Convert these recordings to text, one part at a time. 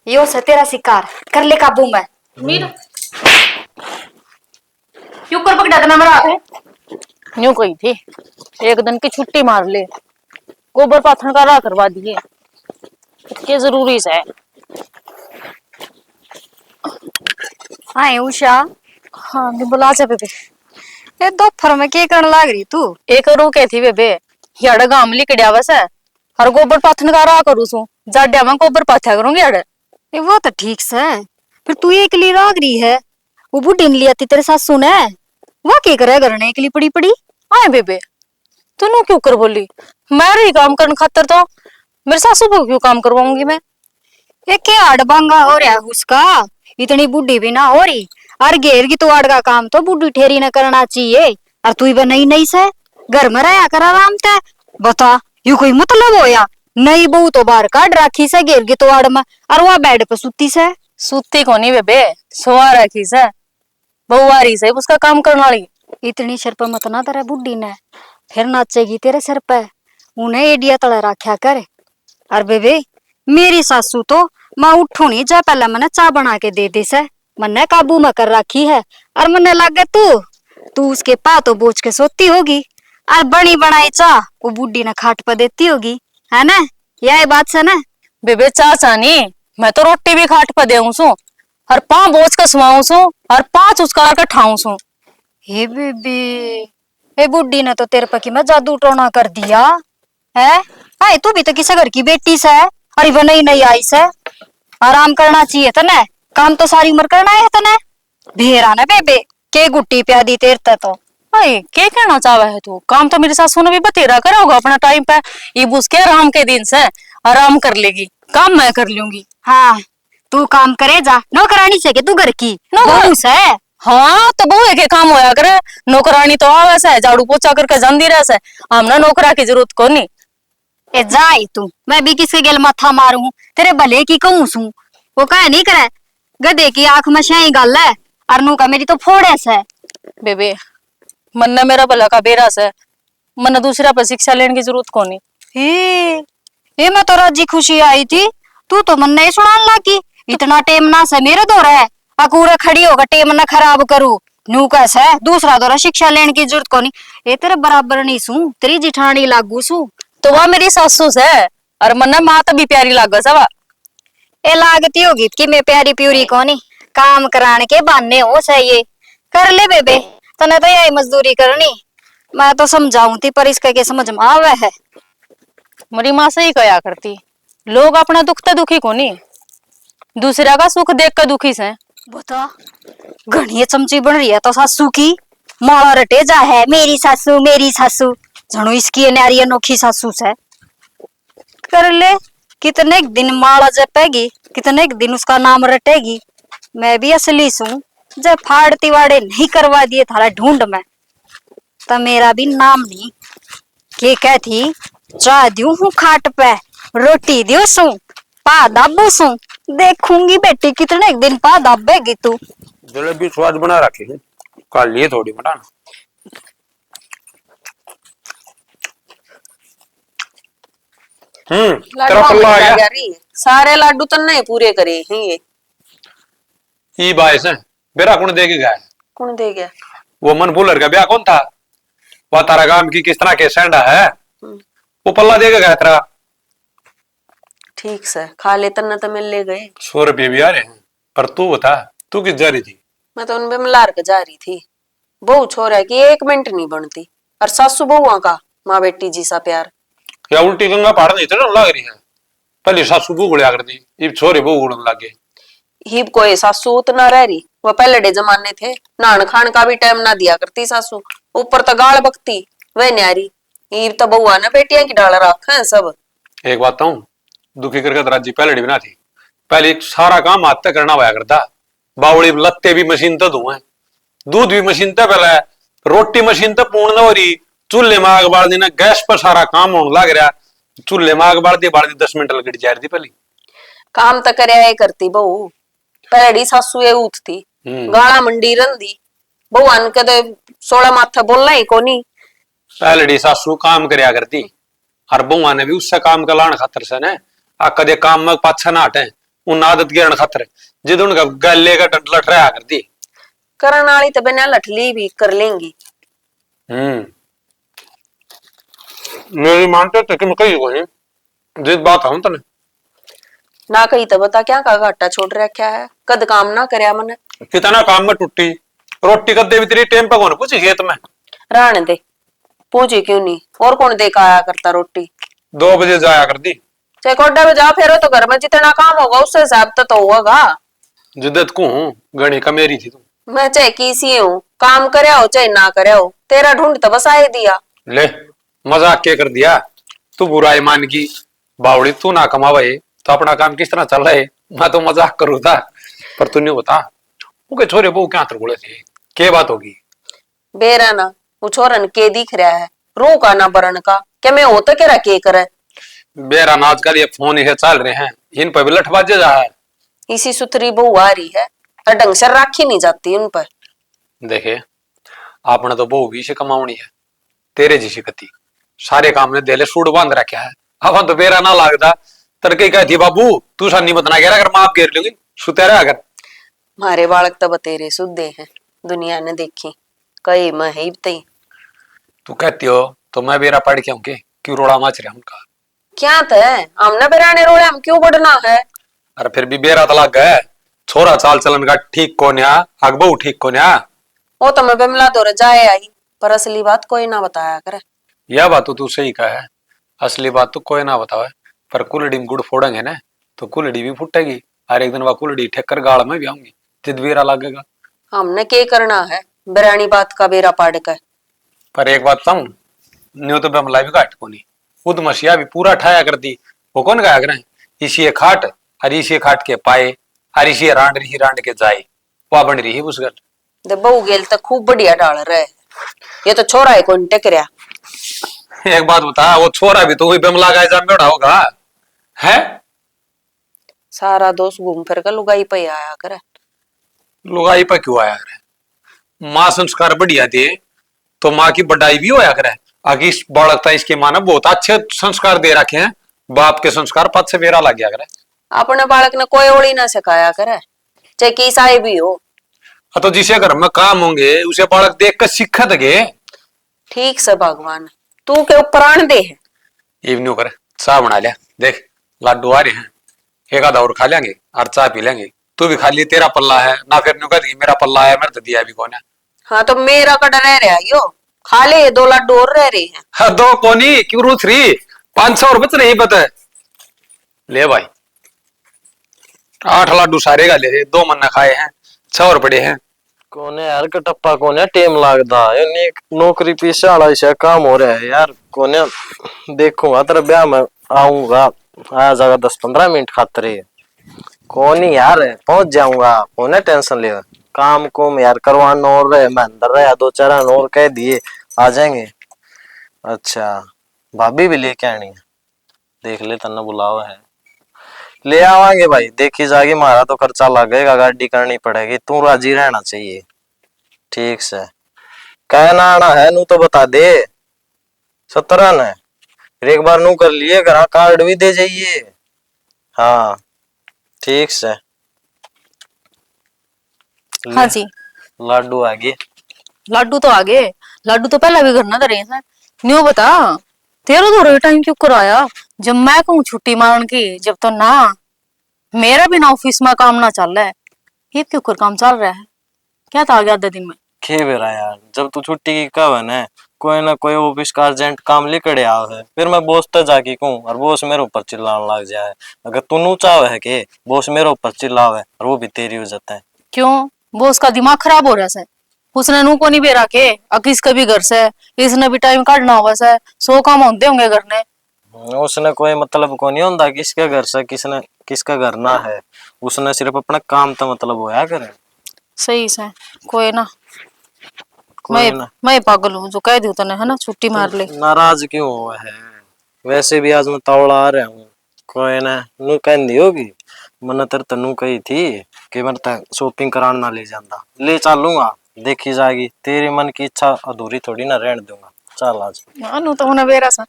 यो से तेरा शिकार कर ले काबू में। मीर क्यों कर पकड़ा था मेरा हाथ? यूं कही थी एक दिन की छुट्टी मार ले, गोबर पाथन का राह करवा दिए, के जरूरी है। हाँ उषा, हाँ बुला जा बेबे। ये दोपहर में क्या करने लाग रही तू? एक रू के थी बेबे, याड गाम लिकड़िया वैसे हर गोबर पाथन का राह करू सू, जाड्या में गोबर पाथ्या करूंगी याड। ये वो तो ठीक से, फिर तू एकली लाग रही है। वो बुढ़ी ने लिया तेरे सासू ने, वो क्या करे घर ने एकली पड़ी पड़ी। आए बेबे तू क्यों कर बोली, मैं रही काम करने खातर तो मेरे सासू को क्यों काम करवाऊंगी मैं। ये क्या अड़बांगा हो रहा है उसका, इतनी बुढ़ी भी ना हो रही। और घेर की तो आड़ का काम तो बुढ़ी ठेरी ने करना चाहिए। और तू भी नई नई से घर में रहा कर आराम ते। बता यू कोई मतलब होया? नई बहू तो बाहर काट राखी से घेर की तो आड़ में, और वह बेड पे सुती से। सूती को नहीं बेबे, सोआ रखी से बहुआरी से उसका काम करने वाली। इतनी सिर पे मत ना तेरे बुढ़ी ने, फिर नाचेगी तेरे सिर पे। उन्हें एडिया तले रखा कर। और बेबे मेरी सासू तो मैं उठू नहीं जा पहले मैंने चाय बना के दे दी से, मैंने काबू में कर रखी है। और मैंने लगे तू तू उसके पा तो बोझ के सोती होगी, और बनी बनाई चाह वो बुढ़ी ने खाट पर देती होगी, है ना? यही बात से ना बेबे चाचा नहीं, मैं तो रोटी भी खाट पर देऊं सू और पा बोझ के सुवाऊं सू और पांच उचकार के ठाऊं सू। हे बेबी, हे बुढ़ी ने तो तेरे पे की मैं जादू टोना कर दिया है। हाय तू भी तो किसी घर की बेटी से है, अरे वो नई नई आई से। आराम करना चाहिए तने, काम तो सारी उम्र करना है तने। भेरा ना बेबे के गुट्टी प्यादी तेर ते तो। अरे क्या कहना चाहवा है तू, काम तो मेरी सासू ने भी बतेरा करा होगा अपना टाइम पे। इब उसके आराम के दिन से आराम कर लेगी, काम मैं कर लूंगी। हाँ तू काम करे जा, नौकरानी से के तू घर की बहू से। हाँ तो बहु के काम होया करे, नौकरानी तो आवे से झाड़ू पोछा करके जांदी रहे से, हमने नौकरा की जरूरत को नहीं। ए जाई तू, मैं भी किसके गेल माथा मारू, तेरे भले की कहूं सू। वो कह नहीं करे गधे की आंख में शाही गल है, और नू का मेरी तो फोड़े से। बेबे मन ने मेरा भला का बेरा से, मन दूसरा पर शिक्षा लेने की जरूरत को नहीं। ये मैं तो राजी खुशी आई थी, तू तो मन नहीं सुनान लगी। इतना टेम ना से मेरे दो रहे अकूरे खड़ी होकर टेम ना खराब करू। नू कैसे दूसरा दौरा शिक्षा लेने की जरूरत को नहीं। ये तेरे बराबर नहीं सू, तेरी जिठानी लागू सू। तो वह मेरी सासू से और मन माँ तो भी प्यारी लागे सवा। ए लागती होगी कि मैं प्यारी प्यूरी कोनी, काम कराने के बहाने हो सही ये। कर ले बेबे, तने तो यही मजदूरी करनी। मैं तो समझाऊं थी पर इसका के समझ में आवे है। मेरी माँ से ही कया करती, लोग अपना दुख तो दुखी को नहीं, दूसरा का सुख देख कर दुखी से। बता घनी चमची बन रही है तो सासू की माला रटे जा है। मेरी सासू जनो इसकी न्यारी अनोखी सासू से। कर ले, कितने दिन माला जपेगी, कितने दिन उसका नाम रटेगी। मैं भी असली सू, जब फाड़ती वाड़े नहीं करवा दिए थारा ढूंढ में तो मेरा भी नाम नहीं। के कहती चाह दियो हूँ खाट पे, रोटी दियो सू, पा दाबू सू। देखूंगी बेटी कितने दिन पा दाबेगी तू। जलेबी स्वाद बना रखी है, कल लिए थोड़ी मटाना। तेरा पल्ला आ गया। सारे लाडू तो नहीं पूरे करे हैं ये। ई बाइस है बेरा कौन दे के गया? कौन दे गया? वो मन भूलर का ब्याह कौन था? वह तारा गांव की किस तरह के सेंडा है, वो पल्ला दे के गया तेरा। ठीक से खा ले तन्ना तो मिल ले गए। 100 रुपये भी आ रहे हैं, पर तू बता तू किस जा रही थी? मैं तो उनपे मलार के जा रही थी। बहू छोरा की 1 मिनट नहीं बनती, और सासू बहुआ का माँ बेटी जी सा प्यार। या उल्टी गंगा पहाड़ नहीं चढ़ने लग रही है? पहले सासू बहू गुड़िया कर दी, अब छोरे बहू गुड़न लग गए। हिब कोई सासू उतना रह रही, वो पहले डे जमाने थे नान खान का भी टाइम ना दिया करती सासू, ऊपर तो गाल बकती वह न्यारी। हिब तो बहुआ ना बेटियां की डाल रखा है सब। एक बात कहूं, दुखी करके राजी पहले भी ना थी, पहले सारा काम हाथ तक करना हुआ करता। बावड़ी लत्ते भी मशीन तक धुए, दूध भी मशीन तक पहले, रोटी मशीन तक पूर्ण न हो रही, चूल्हे में आग बाल देना, गैस पर सारा काम होने लग रहा। चूल्हे में आग बाल दी 10 मिनट लग जा रही थी पहले। काम तो करे करती बहू, पहली सासू ये उठ थी गाला मंडी रंदी। बहुआन के तो 16 माथा बोलना ही कोनी। पहले सासू काम करया करती, और बहुआ ने भी उससे काम का लाने खातर से ने आ कदे काम में पाछा ना हटे, उन आदत गिरन खातर जिद उनका गले का लठ रहा कर दी। करन वाली तो बिना लठली भी कर लेंगी। मेरी मानते थे कि मैं कही वही जिस बात हूं तने ना कही तो बता क्या का घाटा छोड़ रखा है, कद काम ना करया मन। कितना काम में टूटी रोटी कद भी तेरी टेम पे कौन पूछी खेत में। रहने दे, पूछी क्यों नहीं, और कौन देकर आया करता रोटी। 2 बजे जाया कर दी। चाहे कोड्डा में जा फेरो तो घर में जितना काम होगा उससे हिसाब तो होगा। जिद्दत को हूँ गणी का मेरी थी तू। मैं चाहे किसी हूँ, काम करया हो चाहे ना करया हो, तेरा ढूंढ तो बस आए दिया। ले मजाक क्या कर दिया तू, बुराई मान की बावड़ी तू ना कमावे तो अपना काम किस तरह चल रहा है। मैं तो मजाक करूँ था पर तू नहीं बता वो छोरे बहु क्या बोले थे क्या बात होगी। बेरा ना वो छोरन के दिख रहा है, रू का ना बरन का क्या मैं होता के के करे। बेरा ना आजकल ये फोन ही चल रहे हैं इन पर भी लठबाजे जा है। इसी सुथरी बहू आ रही है और ढंग से राखी नहीं जाती उन पर। देखे आपने तो बहु भी से कमावनी है तेरे जैसी गति सारे काम ने देले सूट बांध रखा है। अब तो बेरा ना लगता तरके कहती बाबू तू सानी मत ना कह अगर माफ घेर लूंगी सुतेरा अगर। मारे बालक तो बतेरे सुधे हैं, दुनिया ने देखी कई मैं ही तई। तू कहती हो तो मैं बेरा पढ़ के आऊंगे क्यों रोड़ा माच रहा उनका। क्या थे हमने बेराने रोड़े हम क्यों बढ़ना है। अरे फिर भी बेरा तो लग गए छोरा चाल चलन का ठीक कोन्या अगबू ठीक कोन्या। वो तो मैं बिमला तो जाए आई पर असली बात कोई ना बताया करे। यह बात तो तू सही कहा है असली बात तो कोई ना बतावे पर कुलड़ी में गुड़ फोड़ेंगे ना तो कुलड़ी भी फूटेगी और एक दिन वह कुलड़ी ठेकर गाड़ में भी आऊंगी जिद बेरा लगेगा। हमने क्या करना है बेरानी बात का बेरा पाड़ कर। पर एक बात बताऊं न्यू तो बमला भी काट को नहीं खुद मसीहा भी पूरा ठाया कर दी वो कौन गाया करें इसी खाट और इसी खाट के पाए और इसी रांड के जाए वह बन रही है उस गल। दे बहू गेल तो खूब बढ़िया डाल रहे, ये तो छोरा है कौन टेकरिया। एक बात बता वो छोरा भी तो वही बमला का एग्जाम में होगा है। सारा दोस्त घूम फिर कर लुगाई पे आया करे। लुगाई पर क्यों आया करे माँ संस्कार बढ़िया दे तो माँ की बढ़ाई भी होया करे। आगे इस बालकता इसके माँ ने बहुत अच्छे संस्कार दे रखे हैं बाप के संस्कार पद से बेरा लग गया करे। अपने बालक ने कोई ओड़ी ना सिखाया करे चाहे किसाई भी हो। तो जिसे घर में काम होंगे उसे बालक देख कर सीखत गे। ठीक से भगवान तू के प्राण दे है। इवनिंग कर चाय बना लिया देख लड्डू आ रहे हैं एक आधा और खा लेंगे और चाय पी लेंगे तू भी खा ली तेरा पल्ला है ना फिर न्यू कह मेरा पल्ला है मेरे तो दिया भी कौन है। हाँ तो मेरा कट रह रहा यो खा ले 2 लड्डू और रह रहे हैं। हाँ 2 कोनी क्यों रू 3 500 रुपये नहीं पता ले भाई 8 लड्डू सारे का ले 2 मन्ना खाए हैं 6 और पड़े हैं। कोने यार कटप्पा कोने टेम लागदा है नौकरी पेशे वाला ऐसा काम हो रहा है यार कोने देखूंगा तेरा ब्याह में आऊंगा आ जाएगा 10-15 मिनट खातर ही कोनी यार पहुंच जाऊंगा कोने टेंशन ले काम को यार करवाना और रहे मैं अंदर रहा 2-4 और कह दिए आ जाएंगे। अच्छा भाभी भी लेके आनी है देख ले तना बुलावा है ले आवांगे भाई देखी जाएगी हमारा तो खर्चा लगेगा गाड़ी करनी पड़ेगी तू राजी रहना चाहिए ठीक से कहना आना है नू तो बता दे 17 ने फिर एक बार नू कर लिए घर कार्ड भी दे जाइए। हाँ ठीक से हाँ जी लाडू आ गए लड्डू तो आगे लड्डू तो पहले भी घर ना धरे हैं न्यू बता तेरा तो टाइम क्यों कराया जब मैं कहूँ छुट्टी मारन की जब तो ना मेरा भी ना ऑफिस में काम ना चल रहा है ये क्यों कर काम चल रहा है क्या था आगे आधे दिन में खे बेरा यार जब तू छुट्टी की कब है ना कोई ना कोई ऑफिस का अर्जेंट काम लेकर आओ है फिर मैं बॉस तक जाके कहूँ और बॉस मेरे ऊपर चिल्लाने लग जाए। अगर तू नू चाहे है कि बॉस मेरे ऊपर चिल्लावे और वो भी तेरी हो जाता है क्यों बॉस का दिमाग खराब हो रहा है उसने नू को नहीं बेरा के अकिस कभी घर से इसने भी टाइम काटना होगा से 100 काम होते होंगे घर ने उसने कोई मतलब को नहीं होता किसके घर से किसने किसका घर ना है उसने सिर्फ अपना काम तो मतलब होया करे। सही से कोई ना कोई ना मैं पागल हूँ जो कह दी तने है ना छुट्टी मार ले नाराज क्यों हुआ है वैसे भी आज मैं तावड़ा आ रहा हूँ कोई ना नू कह दी होगी मैंने तेरे तनु कही थी कि मैं शॉपिंग कराने ना ले जाता ले चलूंगा देखी जाएगी तेरे मन की इच्छा अधूरी थोड़ी ना रहने दूंगा चल आज नु तो उन्हें बेरा सा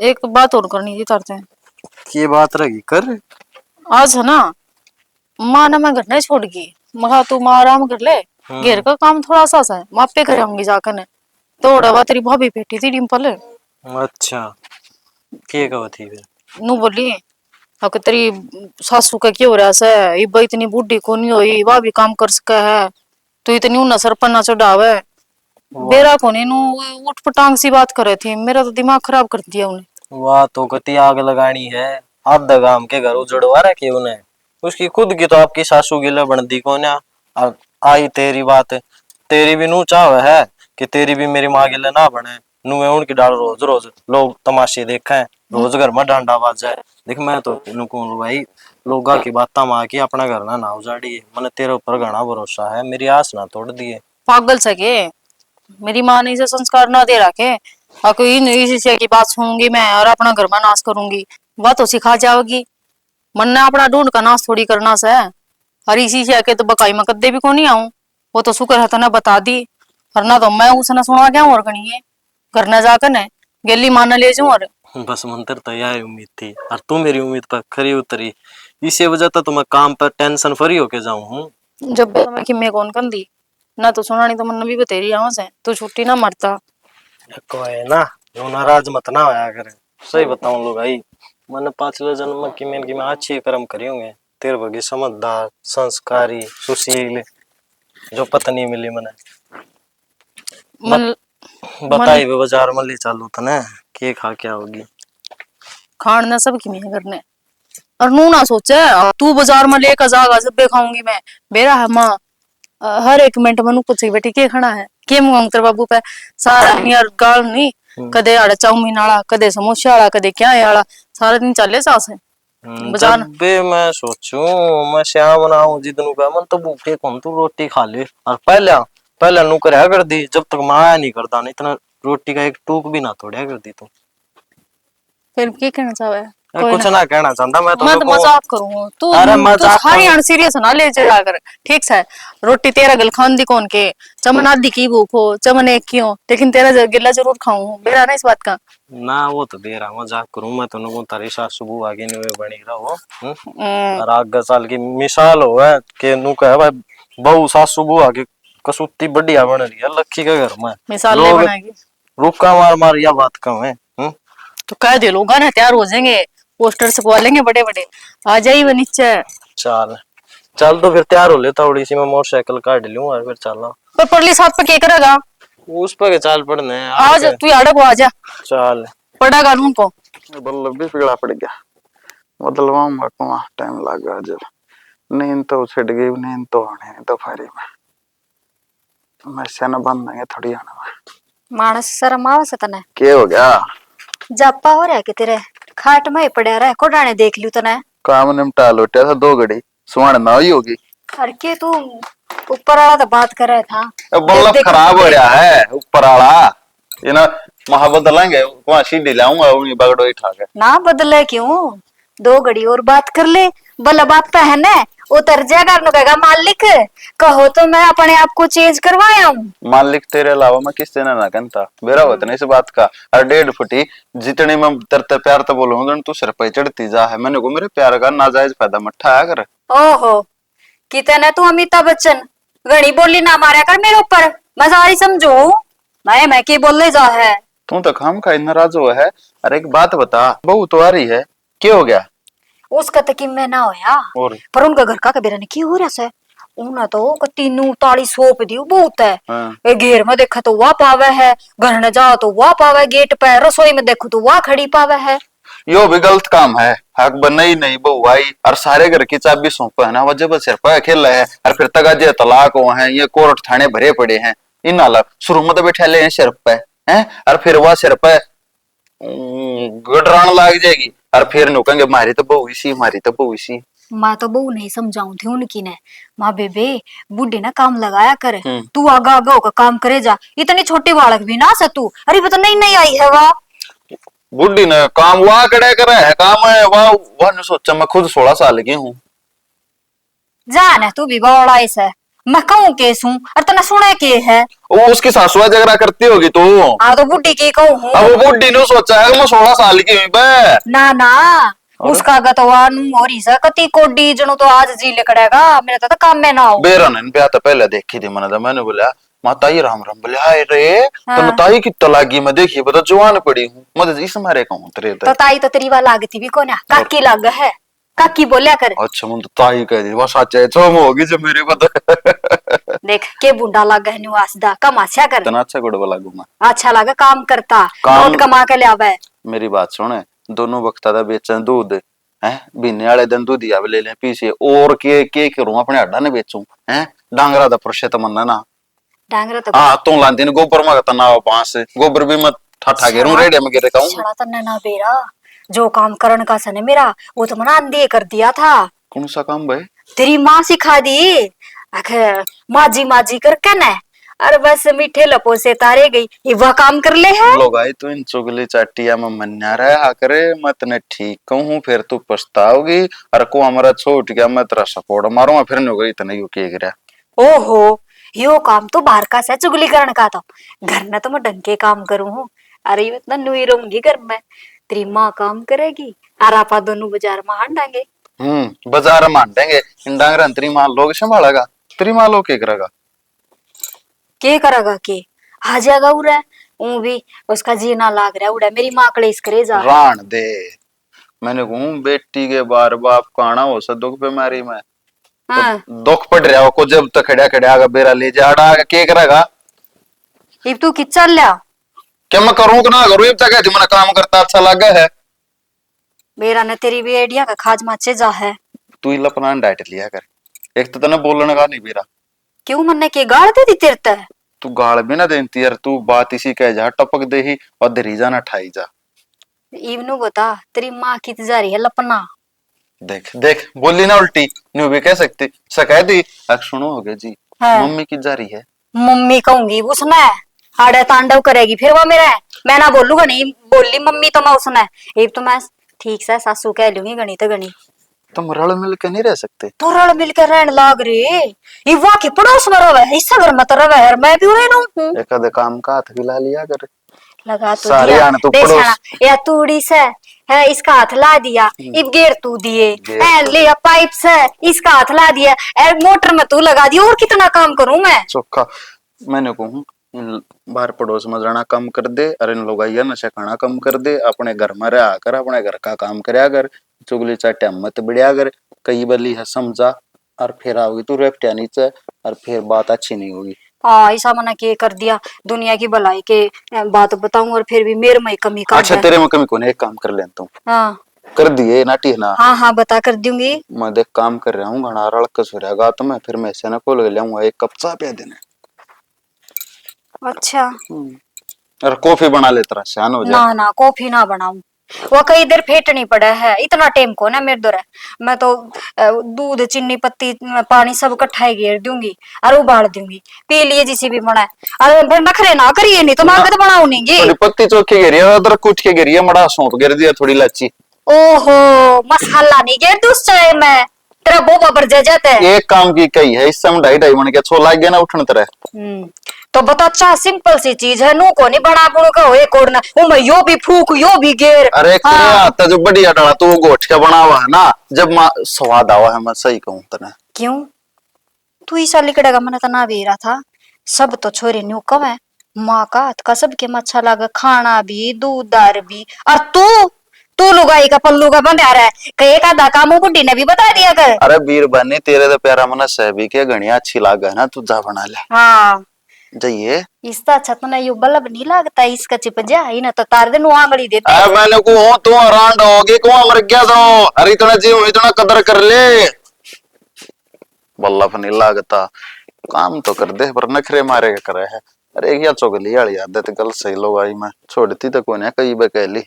एक बात और करनी थी करते हैं ये बात रही कर आज है ना माँ ने मैं घर नहीं छोड़ गई। मगा तू माँ आराम कर ले, घर का काम थोड़ा सा है, माँ पे करे होंगी जाकर ने। तो डबा तेरी भाभी बैठी थी डिम्पल, अच्छा के कहो थी फिर? नू बोली अक तेरी सासू का क्या हो रहा से, इब्बा इतनी बूढ़ी को नहीं हुई, वह भी काम कर सका है, तू इतनी उन्ना सर पन्ना चढ़ावे। बेरा को नहीं नू उठ पटांग सी बात करे थी, मेरा तो दिमाग खराब कर दिया उन्हें। वाह तो कति आग लगानी है, आधा गांव के घर उजड़वा रखे उन्हें। उसकी खुद की तो आपकी सासू गिला बनती को ना। आई तेरी बात, तेरी भी नू चाह है कि तेरी भी मेरी माँ गिला ना बने। नू उनकी डाल रोज रोज लोग तमाशे देखे, रोज घर में डांडा बाज जाए। देख मैं तो तेन कहूँ भाई, लोगा की बात माँ की अपना घर ना उजाड़ी। मैंने तेरे ऊपर घना भरोसा है, मेरी आस ना तोड़ दिए। पागल सके, मेरी माँ ने इसे संस्कार ना दे रखे। और कोई इसी से की बात सुनूंगी मैं और अपना घर में नाश करूंगी, वह तो सिखा जाओगी। मन ने अपना ढूंढ का नाश थोड़ी करना से। और इसी से आके तो बकाई में कद्दे भी को नहीं आऊं, वो तो शुक्र है तने बता दी। और ना तो मैं उसने सुना क्या और कहीं घर न जाकर ने गेली मान ले जाऊं। और बस मंत्र तो यही उम्मीद थी, और तू मेरी उम्मीद पर खरी उतरी। इसी वजह तो मैं काम पर टेंशन फ्री होके जाऊं हूँ। जब मैं कि मैं कौन कंदी ना तो सुना नहीं तो मन भी बतेरी आवाज है, तू छुट्टी ना मरता। कोई ना, जो नाराज मत ना होया करे। सही बताऊं लोग भाई, मैंने पांचवे जन्म में की मैं अच्छे कर्म करे होंगे। तेरे बगी समझदार, संस्कारी, सुशील जो पत्नी मिली मैंने। मन बताई वे बाजार में ले चालू था ना, के खा क्या होगी। खान ना सब की मैं करने। और नू ना सोचे तू बाजार में लेकर जागा जब भी खाऊंगी मैं। बेरा है माँ हर एक मिनट में पूछी बेटी के खाना है, के मुंह तेरे बाबू पे सारा यार गाल नहीं। कदे आड़ा चाउमीन आला, कदे समोसे आला, कदे क्या है आला, सारा दिन चले सास है बाजार। जब भी मैं सोचूं मैं श्याम बनाऊं जिदनु का मन तो भूखे कौन तू रोटी खा ले। और पहले नू करया कर दी, जब तक माया नहीं करता नहीं इतना रोटी का एक टूक भी ना तोड़या कर दी तू। फिर क्या कहना चाहे? कुछ ना कहना चाहता मैं मैं तो को। मजाक करूँ तू अरे तू मजाक सारी अन सीरियस ना ले जाकर, ठीक है? रोटी तेरा गल खान दी कौन के, चमन आधी की भूख हो चमन एक क्यों, लेकिन तेरा गिल्ला जरूर खाऊं, बेरा ना इस बात का। ना वो तो दे रहा मजाक करूं मैं तो को तारी सासू बहू आगे नहीं बनी रहो। हम्म, और आगे साल की मिसाल हो है कि नु कहे भाई बहू सासू बहू आगे कसुती बढ़िया बन रही है लक्की के घर में। मिसाल ले लोग बनाएगी रुका मार मार या बात कम है। तो कह दे लोग ना तैयार हो जाएंगे, पोस्टर छपवा लेंगे बड़े बड़े, आ जाइए वो नीचे। चल चल तो फिर तैयार हो ले, थोड़ी सी मैं मोटरसाइकिल काट लूं और फिर चलना। पर परली साथ पे क्या करेगा? उस पर चाल पड़ने आज तू यार को आ जा, चल पड़ा कानून को। बल्लभ भी पिघला पड़ गया, बदलवाऊंगा कुआं, टाइम लगा जब। नींद तो छिट गई, नींद तो आने नहीं तो फारी में मैं से न बंद नहीं थोड़ी आना में। मानस शर्म आवे से तने? क्या हो गया? जापा हो रहा कि तेरे खाट में ही पड़ा रहा कोडाने देख लियो तने। काम निपटा लोटे था 2 घड़ी, सुहान ना हुई होगी। अरे के तू ऊपर वाला तो बात कर रहा था। बल्लभ देख खराब हो रहा है ऊपर वाला, ये ना महा बदलेंगे वहां सीढ़ी लाऊंगा उन्हीं बगड़ो ही ठाके। ना बदले क्यों, 2 घड़ी और बात कर ले। भला बात तो है ना, उतर जाएगा और कहेगा मालिक कहो तो मैं अपने आप को चेंज करवाया हूँ। मालिक तेरे अलावा मैं किससे ना कहता, मेरा होता नहीं इस बात का। और 1.5 फुटी जितने मैं तरते प्यार तो बोलूंगा तू सिर पे चढ़ती जा है। मैंने को मेरे प्यार का नाजायज फायदा मठा है कर। ओहो कितने तू अमिताभ बच्चन घड़ी बोली ना मारा कर मेरे ऊपर, मैं सारी समझू मैं के बोलने जा है। तू तो खाम खा नाराज हुआ है। अरे एक बात बता, बहू तो आ रही है, क्या हो गया? उसका तक में ना होया, और पर उनका घर का कबीरा ने की हो रहा से। उन्हें तो तीनों ताली सौंप दी बहुत है। हाँ। घेर में देखा तो वह पावे है, घर न जाओ तो वह पावे, गेट पे रसोई में देखो तो वह खड़ी पावे है। यो भी गलत काम है। हक बना ही नहीं बहू आई और सारे घर की चाबी सौंपा है ना, वजह बस सिर पर खेल है। और फिर तगाजे तलाक हुआ है, ये कोर्ट थाने भरे पड़े हैं। इन अलग शुरू में तो बैठे ले सिर पे हैं, और फिर वह सिर पे गडरान लाग जाएगी। और फिर नु कहेंगे मारी तो बहू इसी, मारी तो बहू इसी। माँ तो बहू नहीं समझाऊं थी उनकी ने, माँ बेबे बुढ़ी ना काम लगाया करे, तू आगा आगा होकर काम करे जा, इतनी छोटी बालक भी ना से तू। अरे बता नहीं नहीं आई है वाह बुढ़ी ने काम वाह कड़े करे है, काम है वाह वाह ने सोचा। मैं खुद 16 साल की हूँ। जान तू भी बड़ा ऐसा, मैं कहूँ केस हूँ और तना सुने के है। वो उसकी सासुआ झगड़ा करती होगी तू। हाँ तो बुढ़ी की कहूँ। अब वो बुढ़ी ने सोचा है कि मैं 16 साल की हुई बे। ना ना उसका गतवान हो रही सा कति कोडी जनो तो आज जी लिकड़ेगा मेरा तो काम में ना हो। बेरन ब्याह तो पहले देखी थी मैंने बोला माता ही राम राम बोले हाय रे हाँ। तो ताई की तलागी में देखी बता जवान पड़ी हूँ मत इस मारे कहूँ तेरे तो ताई तो तेरी वाला लागती भी कोना काकी लाग है काकी बोलिया कर। अच्छा मुझे तो ताई कह दी बस सच है चोम होगी जो मेरे पता देख के बुंडा लाग है निवासदा कम अच्छा कर इतना अच्छा गुड़ लागू मैं अच्छा लगा काम करता काम- नोट कमा के ले आवे। मेरी बात सुने दोनों वक्त था बेचन दूध है बीने वाले दिन दूध या ले लें पीछे और के करूं अपने अड्डा ने बेचूं है डांगरा दा प्रशे तमन्ना ना डांगरा तो हाँ तू लांदी ने गोबर में तना पांच गोबर भी मत ठाठा गेरू रेडे में गिरे कहूं छड़ा तन्ने ना बेरा जो काम करन का सने मेरा वो तो मना अंधे कर दिया था। कौन सा काम भाई तेरी माँ सिखा दी आखिर माजी माजी करके न अरे बस मीठे लपो से तारे गई ये वह काम कर ले है। लोग आई तो इन चुगली चाटिया में मन्या रहा आकरे मैं तने ठीक कहूं फिर तू पछताओगी और को हमारा छोट गया मैं तेरा सपोर्ट मारूंगा फिर नहीं गई तने यू के गिरा ओहो यो काम तो बाहर का से चुगली करने का था घर में तो मैं ढंग के काम करूं हूँ। अरे ये इतना नुई रहूंगी घर में तेरी माँ काम करेगी और आप दोनों बाजार में हाथ डांगे। बाजार में देंगे इन डांगरा तेरी मां लोग संभालेगा तेरी मां लोग के करेगा के करेगा के आ जाएगा उड़ा ऊ भी उसका जीना लाग रहा है उड़ा मेरी माँ कलेस करे जा रान दे मैंने कहूं बेटी के बार बाप काना हो सा दुख बीमारी में हाँ दुख पड़ रहा हो को जब तक खड़ा खड़ा आगा बेरा ले जा आड़ा के करेगा इब तू कि चल लिया क्या मैं करूं कि ना करूं अब तक मैंने काम करता अच्छा लगा है मेरा ने तेरी भी आइडिया का खाज माचे जा है तू ही लपना डाइट लिया कर एक तो तने बोलने का नहीं बेरा क्यों मन्ने के गाड़ दे दी तेरे ते तू गाल भी ना देती यार तू बात इसी कह जा टपक दे ही और धरी जा ना ठाई जा इवनु बता तेरी माँ की जा रही है लपना देख देख बोली ना उल्टी न्यू भी कह सकती सकैत दी अब सुनो हो गया जी हाँ। मम्मी की जा रही है मम्मी कहूंगी उसने आड़े तांडव करेगी फिर वो मेरा मैं ना बोलूंगा नहीं बोली मम्मी तो मैं उसने एक तो मैं ठीक से सासू कह लूंगी गणी तो गणी तुम रल मिल के नहीं रह सकते तो रल मिल के रहने लाग रे ये वाह के पड़ोस में रवे इससे घर में तो रवे यार मैं भी रहूं हूं एक आधे काम का हाथ हिला लिया कर लगा तो सारे दिया आने तो देख पड़ोस। साला, या तूड़ी से है इसका हाथ ला दिया इब गेर तू दिए गेर है तो ले या पाइप से इसका हाथ ला दिया ए मोटर में तू लगा दिया और कितना काम करूं मैं चोखा मैंने कहूं इन बाहर पड़ोस में रहना कम कर दे अरे इन लोग आइया नशा खाना कम कर दे अपने घर में रहा कर अपने घर का काम करया कर चुगली चाटिया मत बढ़िया कर कई बली है समझा और फिर आओगी तू रेपटिया नीचे और फिर बात अच्छी नहीं होगी हाँ ऐसा मना के कर दिया दुनिया की भलाई के बात बताऊं और फिर भी मेरे में कमी कर अच्छा तेरे में कमी कौन है एक काम कर लेता हूँ हाँ कर दिए नाटी है ना हाँ हाँ बता कर दूंगी मैं देख काम कर रहा हूँ घना रड़कस हो रहेगा तो मैं फिर मैं से ना खोल के लाऊंगा एक कप चाय पिया देने अच्छा और कॉफी बना ले तेरा शान हो जाए ना ना कॉफी ना बनाऊं वो कई देर फेटनी पड़ा है इतना टाइम को ना मेरे दो मैं तो दूध चीनी पत्ती पानी सब इकट्ठा घेर दूंगी और उबाल दूंगी पी लिए जिसी भी बना अरे फिर नखरे ना करिए नहीं तो मैं आगे तो बनाऊ नहीं थोड़ी पत्ती चोखी गिरी है अदरक कूट के गिरी है मड़ा सौंप गिर दिया थोड़ी लाची ओहो मसाला नहीं घेर दूस चाय में तेरा बोबा पर जा जाता है एक काम की कही है इस समय ढाई ढाई बन के छो लाग गया ना उठने तरह तो बता अच्छा सिंपल सी चीज है नू को नहीं बना बुड़ का होए कोड़ना वो मैं यो भी फूक यो भी घेर अरे तेरे आता जो बढ़िया डाला तो वो गोठ का बना हुआ है ना जब स्वाद आवा है मैं सही कहूँ तने क्यों तू ऐसा लिखड़ेगा मैंने तो ना भी रहा था सब तो छोरे न्यू कम है माँ का हाथ का सबके में अच्छा लगा खाना भी दूधदार भी और तू लुगाई का पल्लू का बंधा रहा है कहे का दाका मुंह बुड्ढी ने भी बता दिया कर अरे वीर बने तेरे तो प्यारा मना सहबी के गणिया अच्छी लाग है ना तू जा बना ले हाँ जाइए इसका छत ना यू बल्ब नहीं लगता इसका चिप जा ही ना तो तार दिन आंगली देते अरे मैंने को हो तू रांड होगी को मर गया तो अरे इतना जीव इतना कदर कर ले बल्लभ नहीं लागता काम तो कर दे पर नखरे मारे करे है अरे क्या चुगली वाली आदत गल सही लोग आई मैं छोड़ती तो कोई ना कई बकैली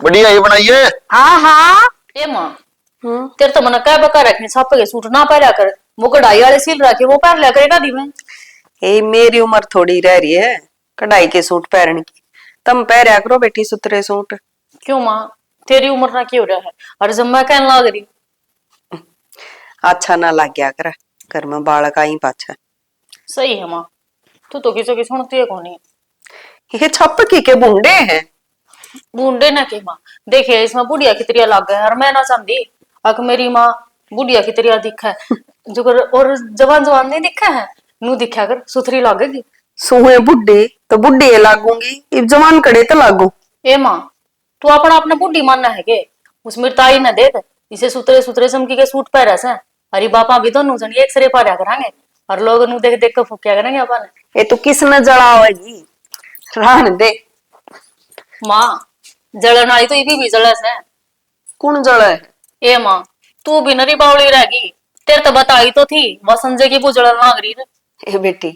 बढ़िया ही बनाइए हाँ हाँ ए माँ तेरे तो मन क्या बका रखने छापे के सूट ना पहरा कर वो कढ़ाई वाले सिल रखे वो पहन लिया करेगा दी में ये मेरी उम्र थोड़ी रह रही है कढ़ाई के सूट पहनने की तुम पहरा करो बेटी सुतरे सूट क्यों माँ तेरी उम्र ना क्यों रहा है और जब मैं कहने लग रही अच्छा ना लग गया कर घर में बालक आई पाछा सही है माँ तू तो किसी की सुनती है कौन ये छप की के बूंदे हैं बूढ़े ना की माँ देखिए इसमें बुढ़िया की तरह लग गया और मैं ना चाहती अक मेरी माँ बुढ़िया की तरह दिखा है जो कर और जवान जवान नहीं दिखा है नू दिखा कर सुथरी लगेगी। सुहे बुढ़े तो बुढ़े लागूंगी इब जवान कड़े तो लागू। ए माँ तू अपना अपना बुढ़ी मानना है के उसमें ताई न देख इसे सुतरे सुतरे चमकी के सूट पहरा से अरे बापा भी दोनों जन एक सरे पाया करांगे और लोग नू देख देख के फूकिया करेंगे अपन। ये तो किसने जड़ावेगी रहन दे। माँ जलन आई तो ये भी जलस है। कौन जड़े? ए माँ तू भी नरी बावली रहेगी तेरे तो बताई तो थी वह संजय की वो जलन मांग रही है। ए बेटी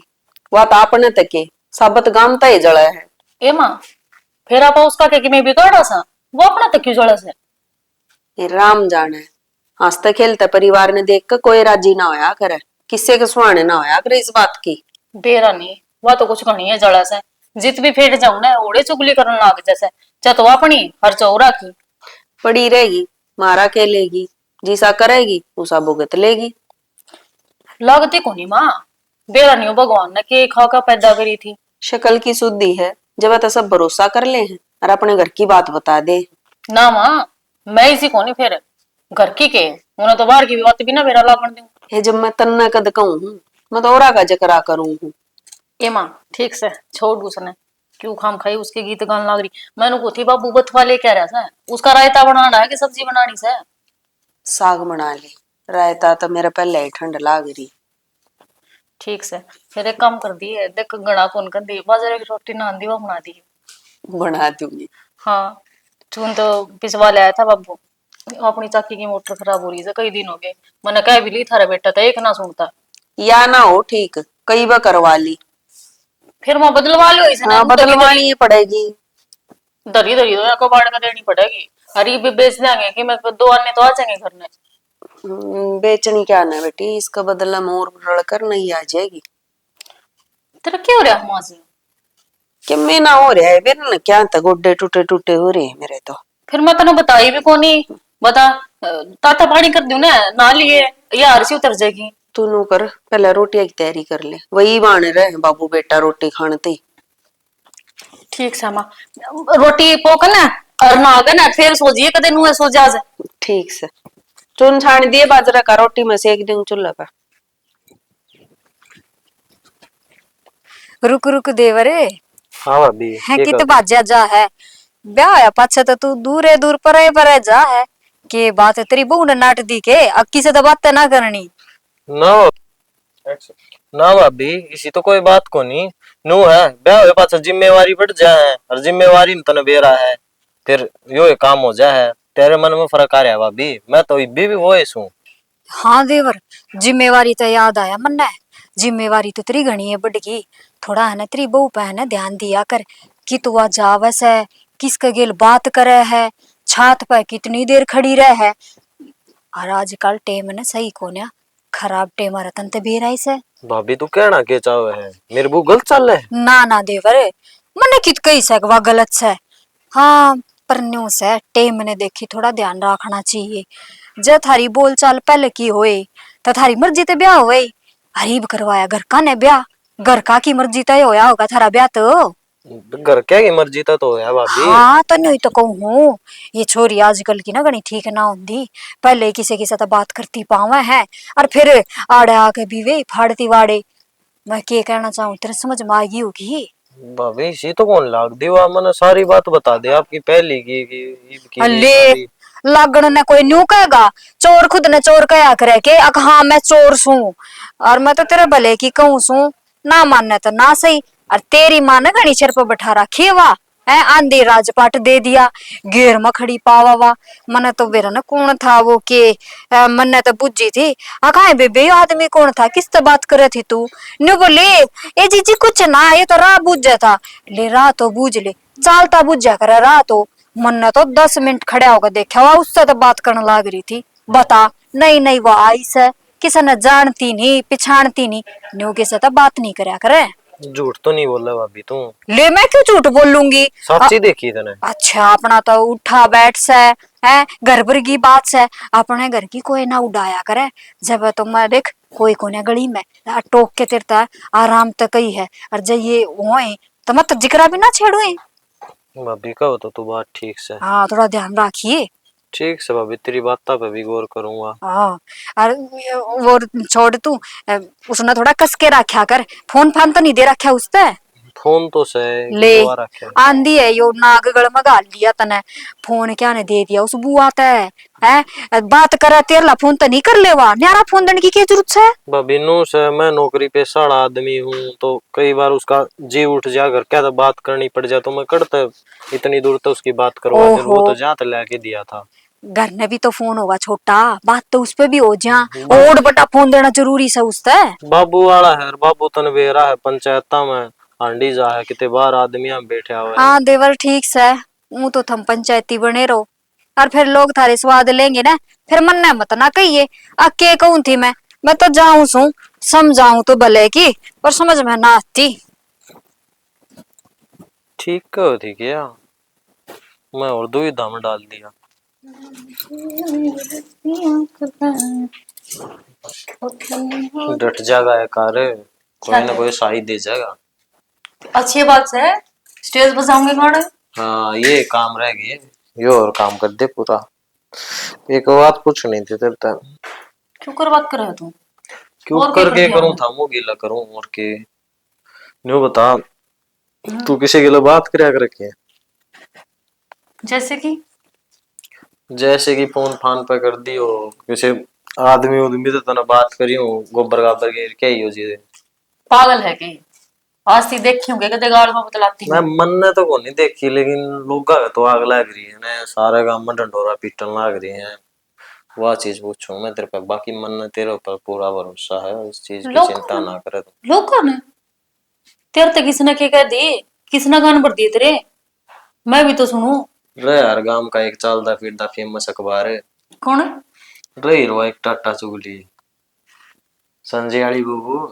वो तो आपने तके साबत गामता ही जड़ा है। ए माँ फिर आप उसका क्या कि मैं बिगाड़ा सा वो अपना तक क्यों जलस है। ये राम जाने हंसते खेलते परिवार ने देख कर कोई राजी ना होया करे किससे के सुहाने ना होया करे इस बात की। बेरा नहीं वह तो कुछ घनी है जलस है जित भी फेट जाऊ ना ओड़े चुगली करने लाग जैसे चतो अपनी हर चौरा की पड़ी रहेगी मारा के लेगी जिसा करेगी उसा भुगत लेगी। लगती को नहीं माँ बेरा नहीं भगवान ने के खा का पैदा करी थी। शक्ल की शुद्धि है जब तो सब भरोसा कर ले हैं और अपने घर की बात बता दे। ना माँ मैं इसी को नहीं फिर घर की के उन्हें तो बाहर की भी बात भी ना मेरा लागण दूं। ये जब मैं तन्ना कद कहूँ हूँ मैं तो औरा का जकरा करूँ हूँ। ए माँ ठीक से छोड़ उसने क्यों खाम खाई उसके गीत गान लाग रही मैंने को थी बाबू बथवा ले कह रहा था उसका रायता बनाना है कि सब्जी बनानी से। साग बना ले रायता तो मेरा पहले ही ठंड लाग रही। ठीक से फिर एक काम कर दिए देख गणा कौन कर दी बाजार की रोटी ना आंदी वो बना दी। बना दूंगी। हाँ चून तो पिसवा ले आया था बाबू अपनी चाकी की मोटर खराब हो रही है कई दिन हो गए मैंने कह भी ली थारा बेटा था एक ना सुनता या ना हो ठीक कई बार करवा ली फिर मैं बदलवा लो इसे हाँ बदलवानी ही पड़ेगी। दरी दरी तो को बाढ़ का देनी पड़ेगी अरे भी बेच देंगे कि मैं दो अन्य तो आ जाएंगे घर में। बेचनी क्या ना बेटी इसका बदला मोर रड़कर नहीं आ जाएगी। तेरा क्या हो रहा है मासी कि मैं ना हो रहा है मेरे ना क्या था गोड्डे टूटे टूटे हो रहे हैं मेरे तो। फिर मैं तेने बताई भी कोनी बता ताता पानी कर दूं ना लिए या हरसी उतर जाएगी। तू नु कर पहले रोटी की तैयारी कर ले वही बाण रहे बाबू बेटा रोटी खाने। ठीक है माँ रोटी पोक ना और ना आगे ना फिर सोजिए कदे नुए सो जा। ठीक से चुन छान दिए बाजरा का रोटी में सेक दूं चूल्हा पर। रुक रुक देवरे हाँ भाभी है ये कित कर बाजा जा है ब्याह होया पाछे तो तू दूरे दूर परे जा है के बात है तेरी बहू ने नाट दी के अक्की से तो बात ना करनी। ना ना भाभी इसी तो कोई बात को नहीं नू है ब्याह हुए पास जिम्मेवारी बढ़ जाए और जिम्मेवारी तने बेरा है फिर यो काम हो जाए तेरे मन में फर्क आ रहा है भाभी मैं तो इब्बी भी वो हूँ। हाँ देवर जिम्मेवारी तो याद आया मन्ने जिम्मेवारी तो तेरी घनी है बड़की थोड़ा है ना तेरी बहू पे है ना ध्यान दिया कर कि तू आ जावस है किसके गेल बात करे है छात पे कितनी देर खड़ी रहे है और आजकल टेम ने सही कोन्या खराब टेम रतन ते बेराई से। भाभी तू कहना के चाहे है मेरे बू गलत चल है ना देवर मने कित कही से वा गलत से हाँ पर न्यू से टेम ने देखी थोड़ा ध्यान रखना चाहिए जे थारी बोल चाल पहले की होए तो थारी मर्जी ते ब्याह होए हरीब करवाया घर का ने ब्याह घर का की मर्जी तय होया होगा थारा ब्याह तो घर क्या की मर्जी तो है भाभी। हाँ तो नहीं तो कहूँ ये छोरी आजकल की ना गणी ठीक ना होंगी पहले किसी के साथ बात करती पावे है और फिर आड़े आके भी वे फाड़ती वाड़े मैं क्या कहना चाहूँ तेरे समझ में आएगी होगी। भाभी इसी तो कौन लाग दीवा मैंने सारी बात बता दे आपकी पहली की अल्ले लागण ने कोई न्यू कहेगा चोर खुद ने चोर कया करे के अक हाँ मैं चोर सू और मैं तो तेरे भले की कहूँ सू ना मानने तो ना सही और तेरी माँ ने घनी सिर पर बैठा रखी वा है आंधी राजपाट दे दिया घेर में खड़ी पावा वा मने तो बेरा न कौन था वो के मन्ने तो बुझी थी आखा बेबे आदमी कौन था किस तो बात करे थी तू न्यू बोले ए जीजी कुछ ना ये तो राह बुझ था ले राह तो बुझ ले चालता बुझा करे राह तो मन्ने तो 10 मिनट खड़ा होकर देखा हुआ उससे तो बात करने लग रही थी बता नहीं वो आई से किसी ने जानती नहीं पिछाड़ती नहीं न्यू किसे तो बात नहीं करया करे। झूठ तो नहीं बोल रहा भाभी तू ले मैं क्यों झूठ बोलूंगी सच्ची देखी तने। अच्छा अपना तो उठा बैठ से है घर भर की बात से अपने घर की कोई ना उड़ाया करे जब तो मैं देख कोई कोने गली में टोक के तिरता आराम तक ही है और जब ये होए तो मत जिक्रा भी ना छेड़ुए भाभी कहो तो तू बात ठीक से। हाँ थोड़ा ध्यान रखिए। ठीक से भाभी, तेरी बातों पे भी गौर करूंगा। हाँ और वो छोड़ तू, उसने थोड़ा कस के रखा कर, फोन फान तो नहीं दे रखा उसने। फोन तो से ले दुआ रखे। आंधी है यो नागगढ़ में गाल लिया तने, फोन क्या ने दे दिया उस बुआ ते है, बात करे तेरला फोन तो नहीं कर लेवा, न्यारा फोन देने की क्या जरूरत है। भाभी नू से मैं नौकरी पेशा आदमी हूँ, तो कई बार उसका जी उठ जा कर क्या तो बात करनी पड़ जाए, तो मैं करता इतनी दूर तो उसकी बात करवा दे, वो ओहो। तो जहाँ तक लेके दिया था। घर में भी तो फोन होगा छोटा, बात तो उस पे भी हो जा, और बटा फोन देना जरूरी से उससे। बाबू वाला है, बाबू तन बेरा है पंचायत में, हांडी जा है कितने बार आदमी बैठा हुआ है। हाँ देवर ठीक से, वो तो थम पंचायती बने रहो, और फिर लोग थारे स्वाद लेंगे ना, फिर मन न मत ना कहिए। अके कहूं थी मैं तो जाऊं सू, समझाऊं तो भले की, पर समझ में ना आती। ठीक कहो थी क्या, मैं और दुविधा में डाल दिया। डट जाएगा है कार्य, कोई ना कोई साई दे जाएगा। अच्छी बात है, स्टेज बजाऊंगे गाने। हाँ ये काम रह गई, ये और काम कर दे पूरा। एक बात पूछनी थी तेरे तक। क्यों कर बात कर रहा है तू? क्यों और क्या कर कर के दिया करूं मैंने? था मुंह गीला करूं और के। न्यू बता, तू किसी के लिए बात करया कर रखी है? जैसे कि फोन फान पे कर दी हो किसी आदमी उदमी तो तना बात करी हो, गोबर गाबर के क्या ही हो जी। पागल है कि आज सी देखी होंगे कदे गाल में बतलाती मैं हूँ। मन ने तो को नहीं देखी, लेकिन लोग तो आग लग रही है ना, सारे गांव में ढंडोरा पीटन लग रही है। वह चीज पूछूं मैं तेरे पे, बाकी मन ने तेरे ऊपर पूरा भरोसा है, इस चीज की चिंता ना करे तू। लोग कौन है? तेरे तो किसने क्या कह दी, किसने गान भर दिए तेरे, मैं भी तो सुनूं। रे यार गांव का एक चलता फिरता फेमस अखबार है, कौन है? रही रो एक टाटा चुगली, संजय वाली बहू।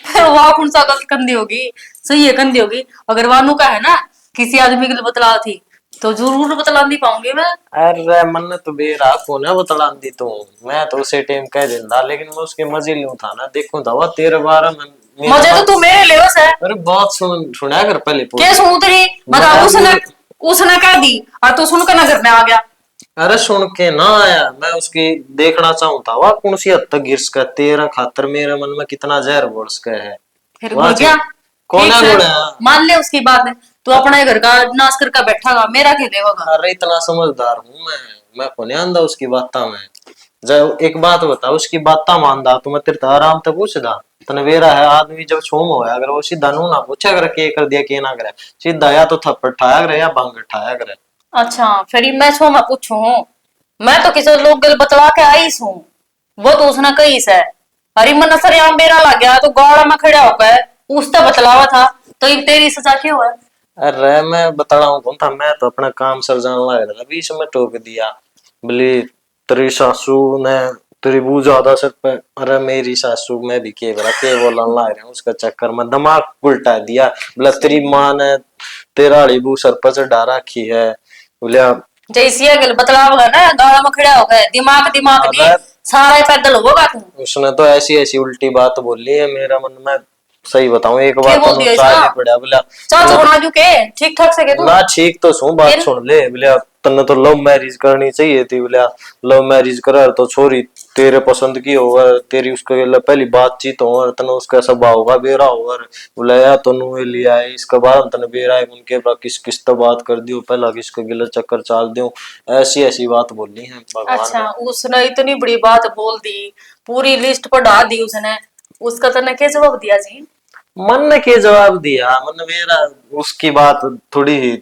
फिर वहां कौन सा गलत कंधी होगी, सही है कंधी होगी। अगर वानू का है ना किसी आदमी के लिए बतला थी तो जरूर बतला नहीं पाऊंगी मैं। अरे मन ने तो बेरा कौन है बतला दी तू, मैं तो उसे टाइम कह देता, लेकिन मैं उसके मजे लूं था ना, देखूं था वो तेरे बारे में मजे तो तू मेरे ले बस है। अरे बात सुना कर पहले पूरी। क्या सुनू तेरी, मतलब उसने कह दी और तू सुनकर नजर में आ गया। अरे सुन के ना आया, मैं उसकी देखना चाहूँ था वह कौन सी हद तक गिरस का तेरा खातर मेरे मन में कितना जहर बोर्स का है। फिर वाह बोल गया कौन ठीक है है, बोला? मान ले उसकी बात है, तू अपना ही घर का नाश करके बैठागा, मेरा क्या देगा। अरे इतना समझदार हूँ मैं को नहीं आंदा उसकी बाता में। जब एक बात बता, उसकी बाता मानदा तो मैं तेरे तो आराम से पूछदा, तने वेरा है आदमी जब छोम होया अगर वो सीधा नू ना पूछा कर के कर दिया के ना करे, सीधा या तो थप्पड़ ठाया करे या बांग ठाया करे। अच्छा फिर मैं छो मैं पूछू, मैं तो किसी लोग गल बतला के आई हूँ, वो तो उसने कही से हरी मन सरियाम बेरा लग गया तो गौड़ा में खड़ा होकर उसने बतलावा था, तो ये तेरी सजा क्यों है? अरे मैं बता रहा हूँ कौन था, मैं तो अपना काम सर जान लग रहा था, बीच में टोक दिया बोली तेरी सासू ने तेरी बू ज्यादा सिर पे। अरे मेरी सासू मैं भी के बरा के बोलन लग रहा हूँ, उसका चक्कर में दिमाग उल्टा दिया, बोला तेरी माँ ने तेरा अड़ी बू सर पर चढ़ा रखी है। बोलिया जैसी गल बतलावा ना गौड़ा में खड़ा होकर दिमाग दिमाग नहीं सारा पैदल होगा तू। उसने तो ऐसी ऐसी उल्टी बात बोली है, मेरा मन में सही बताऊं एक बार बोल दिया इसका? पड़ा बोला चाचा बना जू के ठीक ठाक से के तू ना ठीक तो सू बात सुन ले, बोलिया तन्ने तो लव मैरिज करनी चाहिए थी, बोलिया लव मैरिज कर तो छोरी तेरे पसंद की होगा, तेरी उसके लिए पहली बातचीत हो तने उसका स्वभाव होगा बेरा होगा, बोला या तनु ये लिया है इसके बाद तने बेरा है उनके किस किस तो बात कर दियो पहला किसको गिला चक्कर चाल दियो, ऐसी ऐसी बात बोलनी है भगवान। अच्छा उसने इतनी बड़ी बात बोल दी, पूरी लिस्ट पर डाल दी उसने, उसका तने क्या जवाब दिया जी? मन ने के जवाब दिया, मन मेरा उसकी बात थोड़ी ही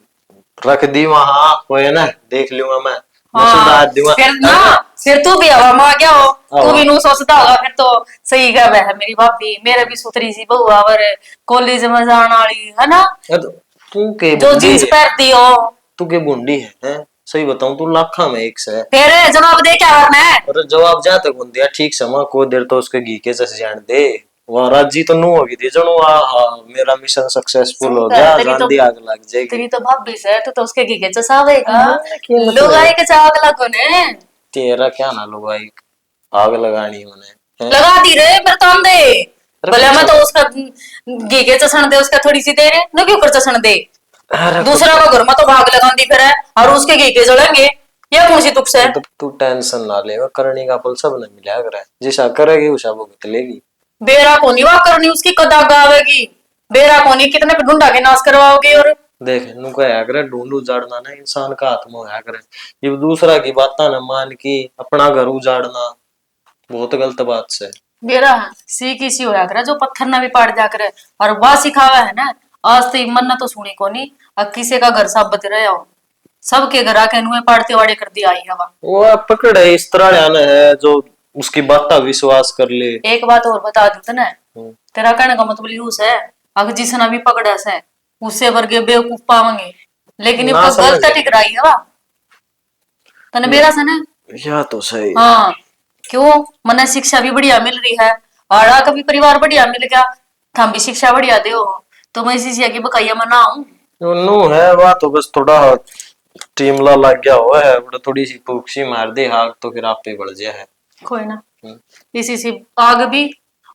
रख दी वहां कोई ना देख लूंगा मैं सुधार दूंगा। फिर ना फिर तू भी हवा में आ गया हो, तू भी नू सोचता होगा फिर तो सही कह है मेरी भाभी, मेरे भी सुथरी सी बहू और कॉलेज में जाने वाली है ना, तू के जो जींस पहनती हो। तू के बुंडी है? सही बताऊं तू लाखा में एक से। फिर जवाब दे क्या करना है? अरे जवाब जा तक बन दिया ठीक समय को देर तो उसके घी के जैसे जान दे, वह राजी तो नू होगी थी जनो मेरा मिशन सक्सेसफुल हो गया, गांधी आग लग जाएगी। तेरी तो भाभी से तो उसके घी के चसावेगा, लुगाई के आग लगो ने। तेरा क्या ना लुगाई आग लगानी होने लगा दी रे फिर तो हम दे भले मैं तो उसका घी के चसन दे उसका थोड़ी सी दे रे न क्यों कर चसन दे। दूसरा का घर में तो भाग लगांदी फिर है और उसके घी के जलेंगे, ये कौन सी तुक्स है? तो तू टेंशन ना ले, करनी का फल सब ने मिला करे, जिसा करेगी उसा भुगत लेगी। बेरा कोनी वाह करनी उसकी कदा गावेगी, बेरा कोनी कितने पे ढूंढा के नाश करवाओगे। और देख नु कहा करे ढूंढ उजाड़ना ना इंसान का हाथ में होया करे, ये दूसरा की बात ना मान की अपना घर उजाड़ना बहुत गलत बात से। बेरा सी किसी होया करे जो पत्थर ना भी पाड़ जा करे, और वाह सिखावा है ना, आज तो मन ना तो सुनी कोनी, अब किसी का घर साफ बत रहे हो, सबके घर आके नुए पाड़ते वाड़े कर दिया आई हवा। वो पकड़ है इस तरह आना है जो उसकी बात का विश्वास कर ले। एक बात और बता दूं तने, तेरा कहने का मतलब यूं है अगर जिसने भी पकड़ा से उससे वर्गे बेवकूफ पावेंगे, लेकिन ये ना समझ गलत टिकराई है वा तने बेरा से ना। या तो सही। हाँ क्यों, मने शिक्षा भी बढ़िया मिल रही है और आ कभी परिवार बढ़िया मिल गया, थम भी शिक्षा बढ़िया दे हो, तो मैं इसी की बकाइया मना हूँ। नु है बात तो बस थोड़ा टीमला लग गया हुआ है, बड़ा थोड़ी सी फूक सी मार दे आग तो फिर आप पे बढ़ जाए है। कोई ना, इसी से आग भी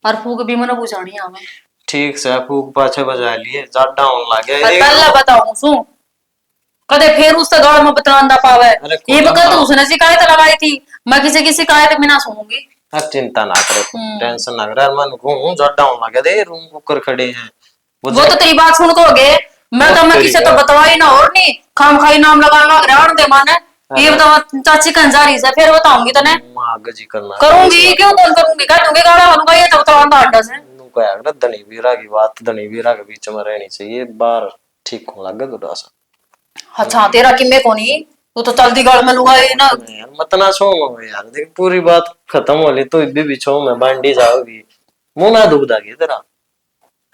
और फूक भी मने बुझानी है हमें। ठीक से फूक पाछे बजा लिए ज्यादा होने लग गया पर पहले बताऊं सु कदे फिर उस दौड़ में बतलांदा पावे, ये वक्त उसने शिकायत लगाई थी, मैं किसी की शिकायत भी ना सुनूंगी। अब चिंता ना करे, टेंशन ना करे, मन को ज्यादा होने लग गया दे रूम ऊपर खड़े हैं वो तो तेरी बात सुन को गए, मैं तो मैं किसी तो बतवाई ना और नहीं खाम खाई नाम लगा लग रहा दे माने। ये बता चाची कंजारी से फिर बताऊंगी तने माग जी करना करूंगी, क्यों कौन करूंगी, कह दूंगी गाड़ा बनूंगा ये तो बतलांदा अड्डा से। नु कहा ना धनी वीरा की बात धनी वीरा के बीच में रहनी चाहिए, बार ठीक हो लग थोड़ा सा। अच्छा तेरा किम्मे कोनी, तू तो चलती गाड़ में लुगाई ना यार मत ना छो यार, देख पूरी बात खत्म हो ली तो इब्बी बिछो में बांडी जाओगी, मुंह ना दुखदा के तेरा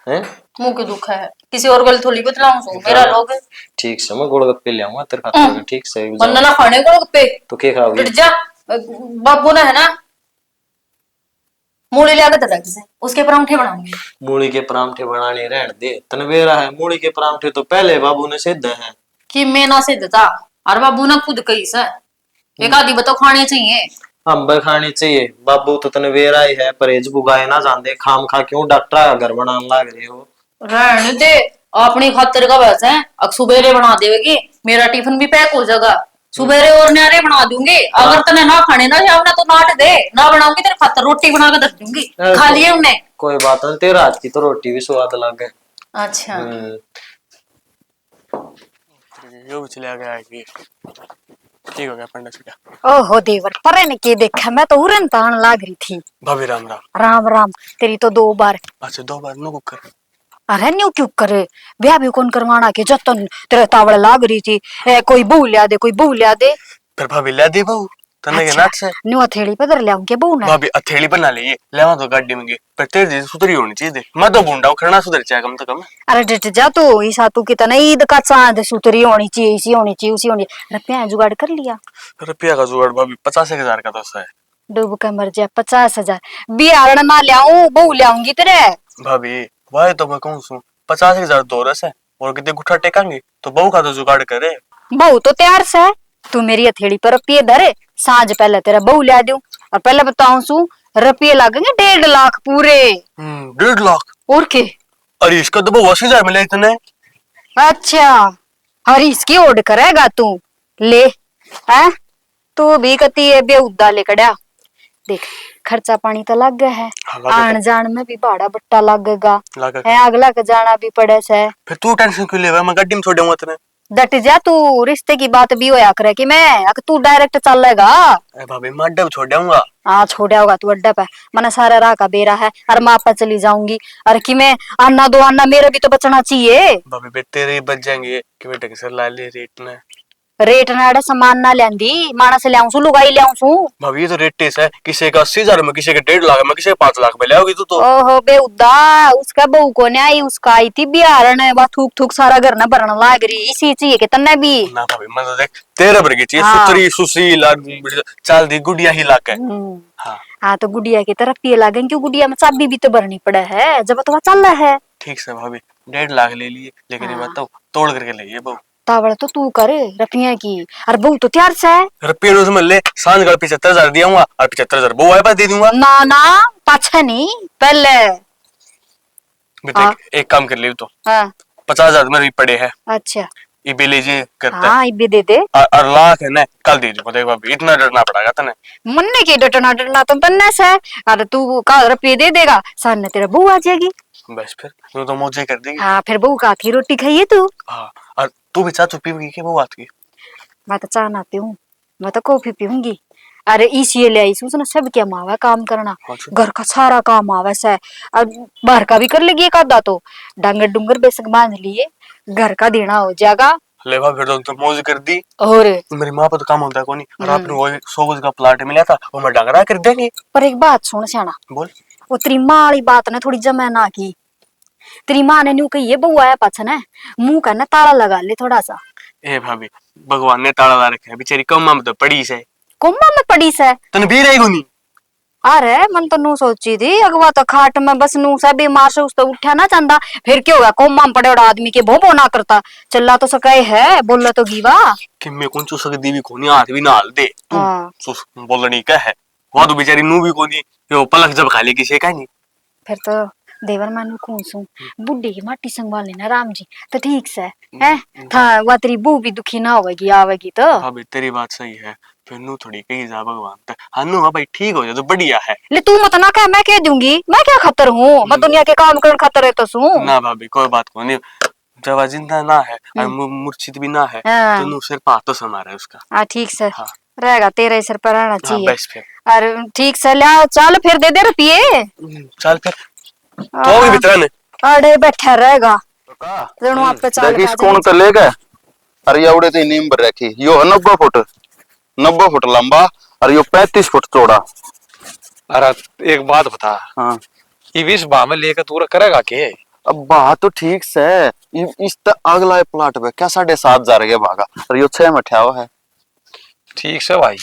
हैं? मुंह के दुख है, किसी और गल थोड़ी बतलाऊं सो मेरा लोग। ठीक से मैं गोलगप्पे ले आऊंगा तेरे खातिर, ठीक से वरना ना खाने गोलगप्पे तो क्या खाओगी? डट जा, बाबू ना है ना मूली ले आकर रख से उसके परांठे बनाऊंगी। मूली के परांठे बनाने रहन दे, तनवेरा है मूली के परांठे तो पहले बाबू ने सिद्ध है कि मैं ना सिद्ध था और बाबू ना खुद कही से एक आधी बताओ खाने चाहिए। हम खाने चाहिए, बाबू तो तनवेरा ही है, परहेज बुगाए ना जानते, खाम खा क्यों डॉक्टर का घर बनाने लग रहे हो? रहने दे अपनी खातिर का वैसे है, अब सुबेरे बना देगी मेरा टिफिन भी पैक हो जाएगा, सुबेरे और न्यारे बना दूंगी, अगर तने ना खाने ना जाओ ना तो नाट दे, ना बनाऊंगी तेरे खातर रोटी बना के रख दूंगी, खा लिए उन्हें। कोई बात नहीं, तेरा हाथ की तो रोटी भी स्वाद अलग है। अच्छा यो भी चला गया है कि ठीक हो गया पंडा छुटा। ओहो देवर परे ने के देखा, मैं तो उड़न तान लाग रही थी। भाभी राम राम। राम राम, तेरी तो 2 बार। अच्छा 2 बार नो कुकर। अरे न्यू क्यों करे, ब्याह भी कौन करवाना के जतन तेरे तावड़ लाग रही थी, कोई बहू लिया दे कोई बहू लिया दे। फिर भाभी ला दी बहू तने के नाच से। न्यू हथेली पे धर लियाऊं के बहू ने। भाभी अथेली बना लिए लेवा तो गाड़ी में पर तेरे जैसी सुधरी होनी चाहिए दे, मैं तो बूंदा खड़ना सुधर जाए कम से कम। अरे डट जा तू, ईसा तू कितना ईद का चांद सुतरी होनी चाहिए, इसी होनी चाहिए उसी होनी। रुपया जुगाड़ कर लिया? रुपया का जुगाड़ भाभी 85,000 का तो है। डूब के मर जा 50,000 बिहार ना लियाऊं बहू लियाऊंगी तेरे। भाभी वह तो मैं कहूँ सू 50,000 तो रस है और कितने गुठा टेकांगे तो बहू का तो जुगाड़ करे। बहू तो तैयार से, तू मेरी हथेली पर रुपये धरे, सांझ पहले तेरा बहू लिया दूं। और पहले बताऊं सू रुपये लगेंगे 1.5 लाख पूरे। 1.5 लाख? और के? अरे इसका तो बहू 80,000 मिले इतने। अच्छा हरी इसकी ओड करेगा तू, ले है तू भी कती है बेउदा ले कड़ा। देख खर्चा पानी तो लग गया है, आन जान में भी भाड़ा बट्टा लगेगा है, अगला का जाना भी पड़े से। फिर तू टेंशन क्यों ले, मैं गाड़ी में छोड़ दूंगा तेरे। डट जा तू, रिश्ते की बात भी होया करे कि मैं अगर तू डायरेक्ट चलेगा। भाभी मैं अड्डा छोड़ दूंगा। हाँ छोड़ा होगा तू अड्डा पे, मैंने सारा राह का बेरा है और माँ पे चली जाऊंगी। और कि मैं आना दो आना मेरे भी तो बचना चाहिए। भाभी बे तेरे बच जाएंगे कि बेटे के सर ला ले रेट ने। रेट नाड़ा सामान ना लेंदी माना से लियाऊं सू लुगाई लियाऊं सू। भाभी ये तो रेट टेस है, किसी का 80,000 में, किसी के 1.5 लाख में, किसी के 5 लाख में ले आओगी तू तो। ओहो बेउदा, उसका बहू को नहीं आई, उसका आई थी बिहार ने, वह थूक थूक सारा घर ना भरना लाग रही, इसी चाहिए कि तन्ने भी ना भाभी मैं तो देख तेरे भर की चाहिए। सुतरी सुशील चाल दी गुड़िया ही लाक है। हाँ तो गुड़िया की तरफ पिए लागे, क्यों गुड़िया में चाबी भी तो भरनी पड़ा है, जब तो वह चल रहा है। ठीक से भाभी 1.5 लाख ले लिए, लेकिन ये बताओ तोड़ करके ले बहू। तावड़ तो तू करे रुपये की, और बहू तो तैयार से है। रुपये में ले सांझ का 75,000 दिया और 75,000 बहू आए पास दे दूंगा। ना ना पाछा नहीं पहले। बेटा एक काम कर ले तो हाँ 50,000 में भी पड़े हैं, अच्छा ये भी लीजिए करता है। हाँ इबे दे दे। और लाख है ना, कल दे दूंगा। देख भाभी, इतना डरना पड़ेगा तने। मन्ने की डटना डटना तो तन्ने से है। अरे तू का रुपये दे देगा, सामने तेरा बहू आ जाएगी। बस फिर यूं तो मौजे कर देगी। हाँ फिर बहू का की रोटी खाइए तू। हाँ, और तू भी चाह तो पीएगी क्या वो बात की? मैं तो चाह ना पीऊँ, मैं तो कॉफी पीऊंगी। अरे इसी ले आई उसने सब क्या मावा काम करना, घर का सारा काम आवे से। अब बाहर का भी कर लेगी एक आधा तो, डांगर डूंगर बेसक बांध लिए, घर का देना हो जाएगा। ले भाभी तो मौज कर दी। और मेरी माँ पर तो काम होता है कोनी, और आपने वो 100 गज का प्लाट मिला था, वो मैं डंगरा कर देंगे। पर एक बात सुन सियाना, बोल। वो तेरी माँ वाली बात ने थोड़ी जमे ना की। तेरी माँ ने न्यू कही है बहू आया पाछा ने मुंह का ना ताला लगा ले थोड़ा सा। ए भाभी, भगवान ने ताला ला रखा है, बेचारी कम में तो पड़ी से। कोम्मा में पड़ी से तने भी रहेगी नहीं। अरे मन तो नू सोची थी अगवा तो खाट में बस नू से बीमार से उस तो उठा ना चाहता, फिर क्यों होगा कोम्मा में पड़े और आदमी के भों ना करता, चला तो सकाए है बोल तो गीवा कि मैं कौन चूस सकती भी कोनी, हाथ भी नाल दे तू। हाँ। चूस बोलनी क्या है, वहां तो बेचारी नू भी कोनी, यो पलक जब खा ले किसी का नहीं। फिर तो देवर मानू कौन सू बुढ़ी की माटी संभाल लेना राम जी तो ठीक से है था। वह तेरी बू भी दुखी ना होगी आवेगी तो। भाभी तेरी बात सही है, फिर नू थोड़ी कही जा भगवान तक। हाँ नू, हाँ भाई ठीक हो जाए तो बढ़िया है। ले तू मत ना कह, मैं कह दूंगी, मैं क्या खतर हूँ, मैं दुनिया के काम करने खतर है तो सू ना भाभी कोई बात को नहीं, जब वह जिंदा ना है और मूर्छित भी ना है हाँ। तो नू सिर पात तो समारा है उसका। हाँ ठीक से हाँ। रहेगा, तेरे सिर पर रहना हाँ चाहिए। बस फिर अरे ठीक से ले चल फिर दे दे रुपये। चल फिर तो भी भीतर ने अरे बैठा रहेगा रेणु आप पे चाल देखिस कौन तो ले गए। अरे एवढे ते नीम पर रखी, यो है 90 फुट लंबा और यो 35 फुट चौड़ा। अरे एक बात बता, हाँ ये 20 बा में लेकर तू करेगा के? अब बात तो ठीक से इस तक अगला प्लाट पे क्या 7,500 के भागा, और यो 6 में ठहरा है। ठीक से भाई,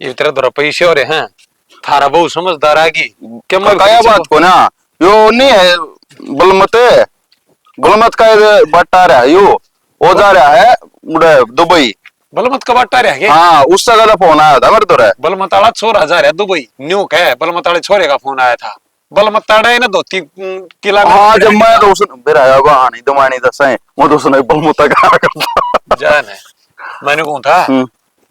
ये तेरे दो पैसे हो रहे हैं, थारा बहुत समझदार आगी क्या मैं क्या बात को ना, यो नहीं है बुलमत का बट्टा रहा यो, वो जा रहा है दुबई। बलमत का बाटा रह गया। हाँ उस जगह का फोन आया था मेरे तो रहा। बलमताड़ा छोरा जा रहा है दुबई, न्यू है बलमताड़े छोरे का फोन आया था। बलमताड़ा है ना 2-3 हाँ जब मैं तो उसने मेरा आया होगा, हाँ नहीं तो मानी दस है वो तो उसने बलमुता का करता जान है। मैंने कहा था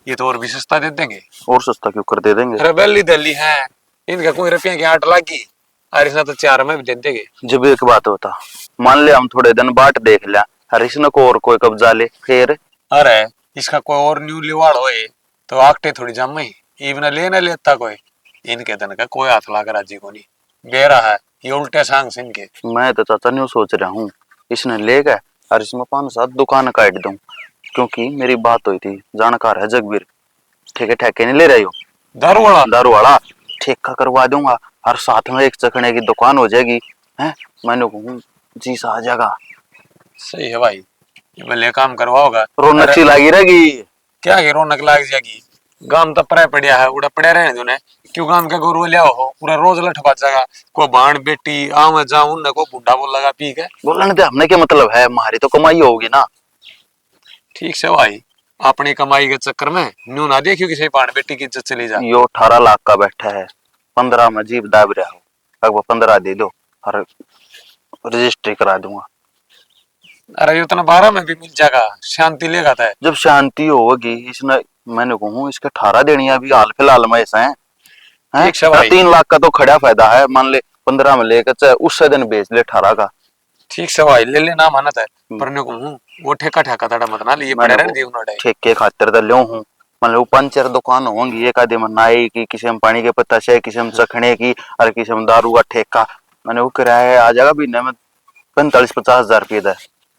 ये तो और भी सस्ता दे देंगे। और सस्ता क्यों कर दे देंगे, अरे बेली दिल्ली है, इनका कोई रुपया की 8 लागी, और इसने तो 4 में भी दे देंगे। जब एक बात होता, मान ले हम थोड़े दिन बाट देख लिया, हर इसने को और कोई कब्जा ले फिर। अरे इसका कोई और न्यू लिवाड़ होए तो आकटे थोड़ी जम इवन लेना लेता कोई, इनके धन का कोई हाथ लाकर राजी को नहीं बेरा है, ये उल्टे सांग से इनके। मैं तो चाचा न्यू सोच रहा हूँ इसने ले गए और इसमें 5-7 दुकान काट दूं, क्योंकि मेरी बात हुई थी जानकार है जगबीर, ठेके नहीं ले रही हो, दारू वाला ठेका करवा दूंगा और साथ में एक चखने की दुकान हो जाएगी है। मैंने कहूँ जी सा आ जाएगा। सही है भाई, ये भले काम करवाओगा, रौनक सी लगी रहेगी। क्या की रौनक लाग जाएगी, गाम तो पड़ा पड़िया है, उड़ा पड़े रहने दो ने, क्यों गाम के गोरू लिया हो पूरा रोज लठवा जाएगा, को बाण बेटी आव जाऊं न को बुढ़ा बोल लगा पी के बोलने दे, हमने क्या मतलब है, हमारी तो कमाई होगी ना। ठीक से भाई, अपनी कमाई के चक्कर में न्यू ना देखियो किसी बाण बेटी की इज्जत चली जाए। यो 18 लाख का बैठा है, 15 में जीप दाब रहा हो, अब 15 दे दो और रजिस्ट्री करा दूंगा। अरे ये उतना 12 में भी मिल जाएगा, शांति लेगा था। जब शांति होगी इसने, मैंने कहूँ इसके 18 देनी है अभी हाल फिलहाल में ऐसा है, 3 लाख का तो खड़ा फायदा है, मान ले 15 में लेकर चाहे उससे दिन बेच ले 18 का। ठीक से भाई ले लेना मानत है, पर ने कहूँ वो ठेका तड़ा मत ना लिए पड़े रहने दी उन्होंने ठेके खातिर तो लो हूँ, मान लो 5-4 दुकान होंगी, एक आधे में नाई की, किसी में पानी के पत्ता से, किसी में चखने की और किसी में दारू का ठेका। मैंने वो किराया आ जाएगा महीने में 45-50 हजार रुपये का।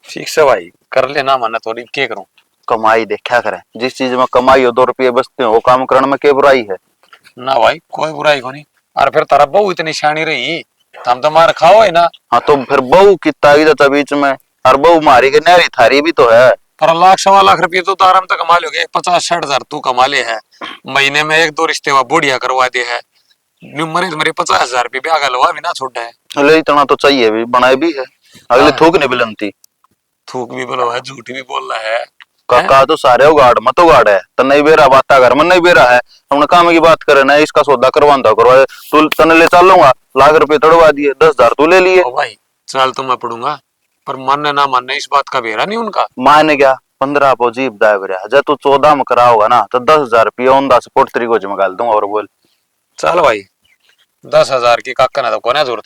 ठीक से भाई कर लेना माना, थोड़ी क्या करूं, कमाई देखा करें, जिस चीज में कमाई हो 2 रुपये बचते हो वो काम करने में क्या बुराई है ना भाई, कोई बुराई को नहीं। और फिर तारा बहू इतनी शानी रही, हम तो मार खाओ है ना। हाँ तो फिर बहू कितना था बीच में, और बहू मारी के नारी थारी भी तो है। पर 1-1.25 लाख रुपये तो आराम तक कमा लोगे, 50-60 हजार तू कमा ले है, महीने में 1-2 रिश्ते हुआ बुढ़िया करवा दे है, मेरे 50 हजार रुपये ब्याह लवा भी ना छोड़ा है। अरे इतना तो चाहिए भी, बनाए भी है, अगले थूक नहीं बिलमती, थूक भी बोलो है, झूठ भी बोल रहा है। काका तो सारे उगाड़ मत उगाड़ है, तो नहीं बेरा बात घर में नहीं बेरा है, हमने काम की बात करे ना, इसका सौदा करवाता करवाए, तू तने ले चलूंगा, 1 लाख रुपए तड़वा दिए, 10 हजार तू ले लिए। भाई चल तो मैं पढ़ूंगा, पर मानने ना मानने इस बात का बेरा नहीं उनका। मान गया 15 को जीप दाब रहा जब तू 14 में करा होगा ना तो 10,000 रुपया ओंदा सपोर्ट तेरी को जमगाल दूंगा। और बोल चल भाई 10,000 की काका ना तो कोने जरूरत,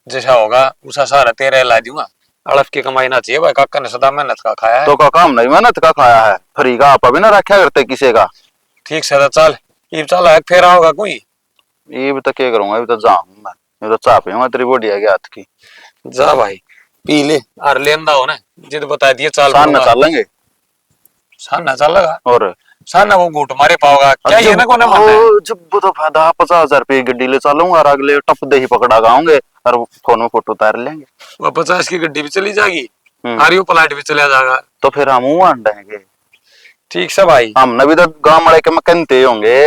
जैसा होगा उसा सारा तेरे ला दूंगा। अड़फ की कमाई ना चाहिए भाई, काका ने सदा मेहनत का खाया है। तो का काम नहीं मेहनत का खाया है, फ्री का आप अभी ना रखा करते किसी का। ठीक से चल इब चल है फेर आओगा कोई। ये भी तो क्या करूंगा, ये तो जाऊंगा मैं, ये तो चाप है तेरी बॉडी आगे हाथ की। जा भाई पी ले और लेंदा हो ना जिद बता दिए चल शान न चलेंगे साना चलेगा और साना वो घूट मारे पाओगा क्या ये ना कोने मानना है। जब वो तो फायदा 50,000 रुपये गड्डी ले चलूंगा और अगले टप दे ही पकड़ा गाऊंगे और फोन में फोटो उतार लेंगे। वो 50 की गड्डी भी चली जाएगी हम्म। और यू प्लाट भी चला जाएगा। तो फिर हम वहां देंगे, ठीक से भाई हमने भी तो गांव वाले के मकनते होंगे।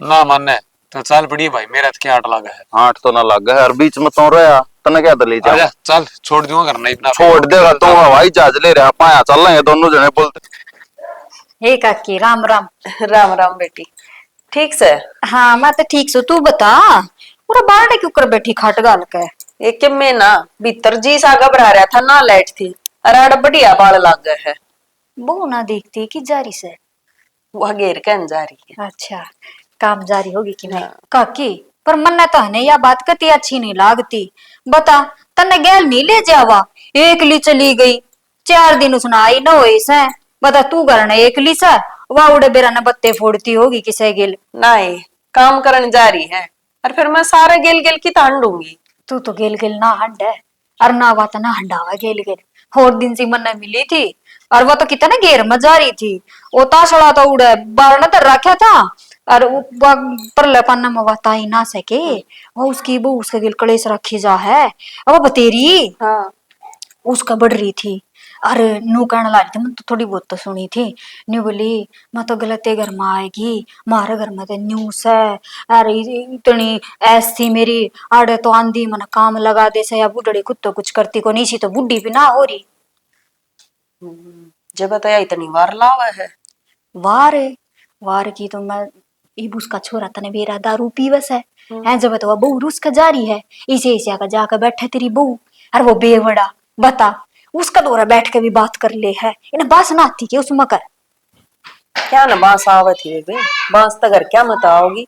ना मानना है तो चल पड़ी भाई, मेरा तो क्या आट लगा है। 8 तो ना लग गया और बीच में तो रहा तने क्या ले जा। आजा चल छोड़ दूंगा करना इतना छोड़ देगा तो हवाई जहाज ले रहा पाया चल रहे दोनों जने बोलते। हे काकी राम राम। राम राम बेटी, ठीक से? हाँ मैं तो ठीक सू, तू बता पूरा बारने क्यों कर बैठी खाट गाल के। ये कि मैं ना भीतर जी सा घबरा रहा था ना, लाइट थी अरे बढ़िया बाल लग गए है। वो ना देखती कि जारी से वह घेर के जा रही है। अच्छा काम जारी होगी कि नहीं। हाँ। काकी पर मन्ने तो हने यह बात कती अच्छी नहीं लागती। बता तन्ने गैल नहीं ले जावा, एकली चली गई 4 दिन उसने आई न होई से। बता तू करने एकली से वाउडे बेरा ने बत्ते फोड़ती होगी किसे गिल। नहीं काम करने जा रही है और फिर मैं सारा गेल गेल की तांडूंगी। तू तो गेल गेल ना हंड है और ना बात ना हंडावा गेल गेल। और दिन से मन्ने मिली थी और वो तो कितना घेर में जा रही थी। वो ताशड़ा तो उड़े बारने तो रखा था और परले पन्ना में बता ही ना सके। वो उसकी वो उसके गिल कलेस रखी जा है। अब वो बतेरी हाँ उसका बढ़ रही थी। अरे नू कहने लगी थी, मैं तो थोड़ी बहुत तो सुनी थी। न्यू बोली मैं तो गलते घर में आएगी, मारे घर में तो न्यूस है। अरे इतनी ऐस थी मेरी आड़े तो आंधी मन काम लगा दे से या बुढ़ड़ी खुद तो कुछ करती को नहीं सी तो बुढ़ी भी ना हो रही। जब बताया इतनी बार लावा है। वार वार की तो मैं इब उसका छोरा तने बेरा दारू पीवस है जब तो बहू रूस का जारी है इसे इसे का जाकर बैठे तेरी बहू। अरे वो बेवड़ा बता उसका दौरा बैठ के भी बात कर ले है, इन्हें बास ना आती कि उस मकर क्या ना बांस आवत ही भी बांस तगर क्या मत आओगी।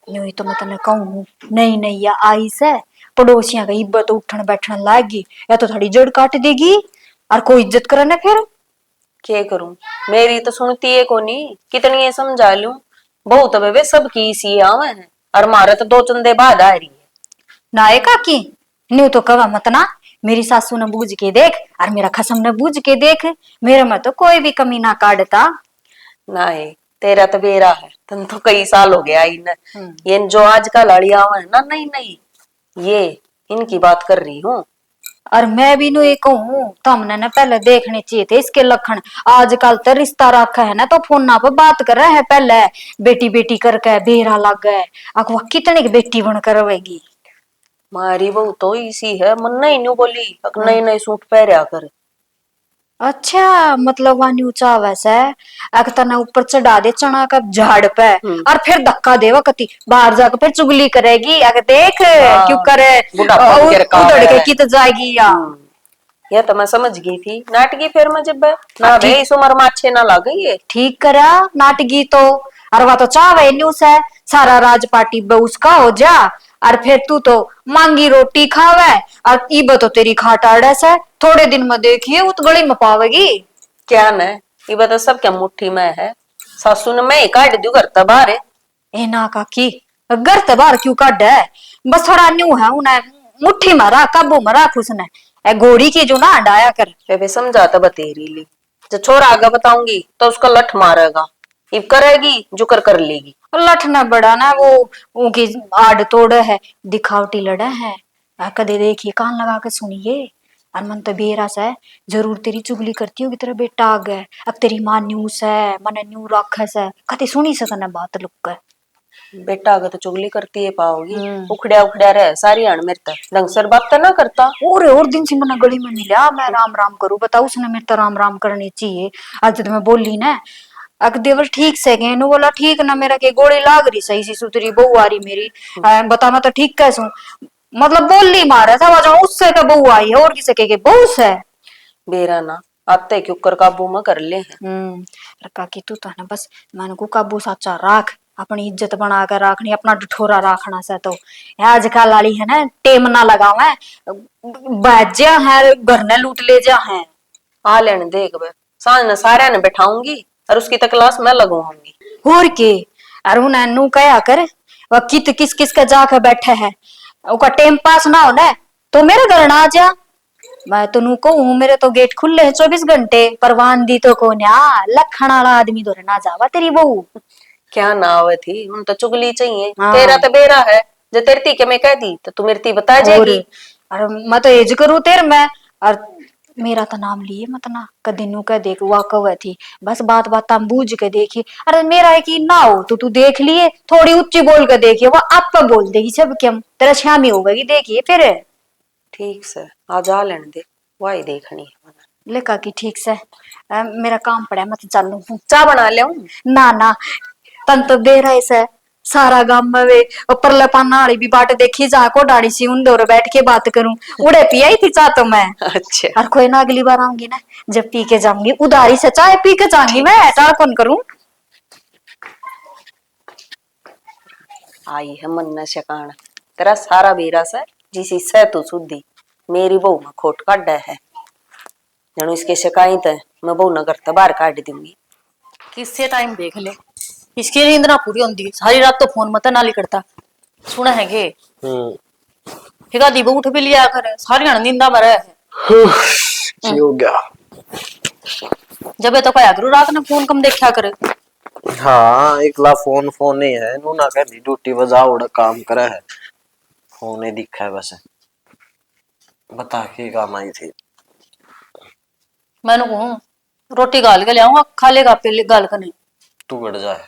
यूं ही तो मैं तने कहूँ नहीं नहीं या आई से पड़ोसियां का इब्बत उठन बैठन लागी या तो थोड़ी जड़ काट देगी और कोई इज्जत करे फिर। क्या करूं मेरी तो सुनती है कोनी, कितनी ये समझा लूं। बहुत अब वे सब की सी आवे हैं और मारे तो 2 चंदे बाद आ रही है। नाये काकी न्यू तो कवा मत ना, मेरी सासू ने बूझ के देख और मेरा खसम ने बूझ के देख, मेरे में तो कोई भी कमी ना काटता। नहीं तेरा तो बेरा है, तन तो कई साल हो गया इन ये जो आजकल लड़िया है ना, नहीं नहीं ये इनकी बात कर रही हूँ। और मैं भी नु एक कहूँ तो हमने ना पहले देखने चाहिए थे इसके लक्षण। आजकल तो रिश्ता रखा है ना तो फोन पे बात कर रहे हैं, पहले बेटी बेटी करके बेरा लग गए। अगवा कितने की बेटी बन करवेगी। मारी बहू तो इसी है, मन नहीं न्यू बोली नई नई सूट पहरा कर। अच्छा मतलब वहां ऊंचा वैसे अगर तना ऊपर चढ़ा दे चना का झाड़ पे और फिर धक्का देवा कति बाहर जाकर फिर चुगली करेगी अगर देख क्यों करे उधड़ के कित जाएगी या। यह तो मैं समझ गई थी नाटकी, फिर मैं जब ना वे इस उम्र में अच्छे ना लग गई है। ठीक करा नाटकी तो और वह तो चावे न्यूज है सारा राज पार्टी उसका हो जा और फिर तू तो मांगी रोटी खावे और इब तो तेरी खाटाड़े से थोड़े दिन में देखिए उत गली में पावेगी। क्या न ये तो सब क्या मुट्ठी में है। सासू ने मैं काट दू घर बाहर ए ना काकी घर ते बाहर क्यों काट है, बस थोड़ा न्यू है उन्हें मुट्ठी में रख काबू में रख उसने ए घोड़ी की जो ना हटाया कर। वे समझाता बतेरी ली जब छोरा आगे बताऊंगी तो उसका लठ मारेगा, इब करेगी जो कर लेगी। लठ ना बड़ा ना वो उनकी आड़ तोड़ है दिखावटी लड़ा है। कदे देखिए कान लगा के सुनिए और मन तो बेरस है जरूर तेरी चुगली करती होगी तेरा बेटा आ गया अब तेरी मां न्यूस है मन न्यू राखस है कदे सुनी सकना बात लुक कर। बेटा अगर तो चुगली करती है पाओगी उखड़िया उखड़िया रहे सारी अण मेरे तक ढंग से बात तो ना करता। और दिन से मैंने गली में मिला मैं राम राम करूं बताओ उसने मेरे तो राम राम करनी चाहिए। आज तो मैं बोली ना अग देवर ठीक से गए नु बोला ठीक ना मेरा के गोली लाग रही सही सी सुतरी बहू आ रही मेरी बता मैं तो ठीक कैसू मतलब बोली मारा था वजह उससे के बहू आई है और किसे के बहू से। बेरा ना आते क्यों कर काबू में कर ले हैं। रखा की तू तो ना बस मन को काबू साचा राख, अपनी इज्जत बना कर रखनी, अपना ठठोरा रखना से तो आजकल वाली है ना टेम ना लगावे, बाज्या है घर ने लूट ले जा है। आ लेने देख बे, सांझ न सारे ने बैठाऊंगी और उसकी तक क्लास में लगवाऊंगी। और के अरे उन्हें नू कया कर वह कित किस किस का जाकर बैठे है, उका टाइम पास ना हो ना तो मेरे घर ना आ जा। मैं तो नू कहूँ मेरे तो गेट खुले हैं 24 घंटे, परवान दी तो को ना लखन वाला आदमी तो ना जावा तेरी बहू। क्या ना आवे थी, उन तो चुगली चाहिए। हाँ। तेरा तो बेरा है, जो तेरती के मैं कह दी तो तू मेरी बता और जाएगी। अरे मैं तो एज करूँ तेर मैं, और मेरा तो नाम लिए मत ना कदी नू कह देख वाह कवे थी, बस बात बात हम बूझ के देखी। अरे मेरा है कि ना हो तो तू देख लिए, थोड़ी ऊंची बोल के देखिए वो आप पे बोल देगी सब क्या तेरा शामी होगी देखिए फिर। ठीक से आ जा लेने दे, वाही देखनी है। लेका की ठीक से मेरा काम पड़ा है, मैं तो चालू हूँ। चाह बना ले हूँ। ना ना तन तो दे रहे से सारा गांव में वे परले पाना वाली भी बाट देखी जा को डाड़ी सी उन दौर बैठ के बात करूं, उड़े पिया ही थी चाह तो मैं। अच्छा और कोई ना अगली बार आऊंगी ना जब पी के जाऊंगी उधारी से चाय पी के जाऊंगी मैं, ऐसा कौन करूं। आई है मन न शकान, तेरा सारा बेरा से जिसी से तू सुधी मेरी बहू में खोट काटा है। जानू इसके शिकायत है मैं बहू न करता बाहर काट दूंगी। किससे टाइम देख ले, इसकी नींद ना पूरी होती, सारी रात तो फोन मत नाली करता सुना है गे। ठिका दी उठ भी लिया कर, सारी नींदा में रहे है। हो गया। जब ये तो क्या करूँ रात में फोन कम देखा करे। हाँ एकला फोन फोन ही है, नू ना कह ड्यूटी बजा उड़ा काम करे है, फोन ही दिखा है बस। बता के काम आई थी। मैंने कहूँ रोटी गाल के ले आऊंगा, खा लेगा पहले गाल का नहीं। तू गड़ जाए।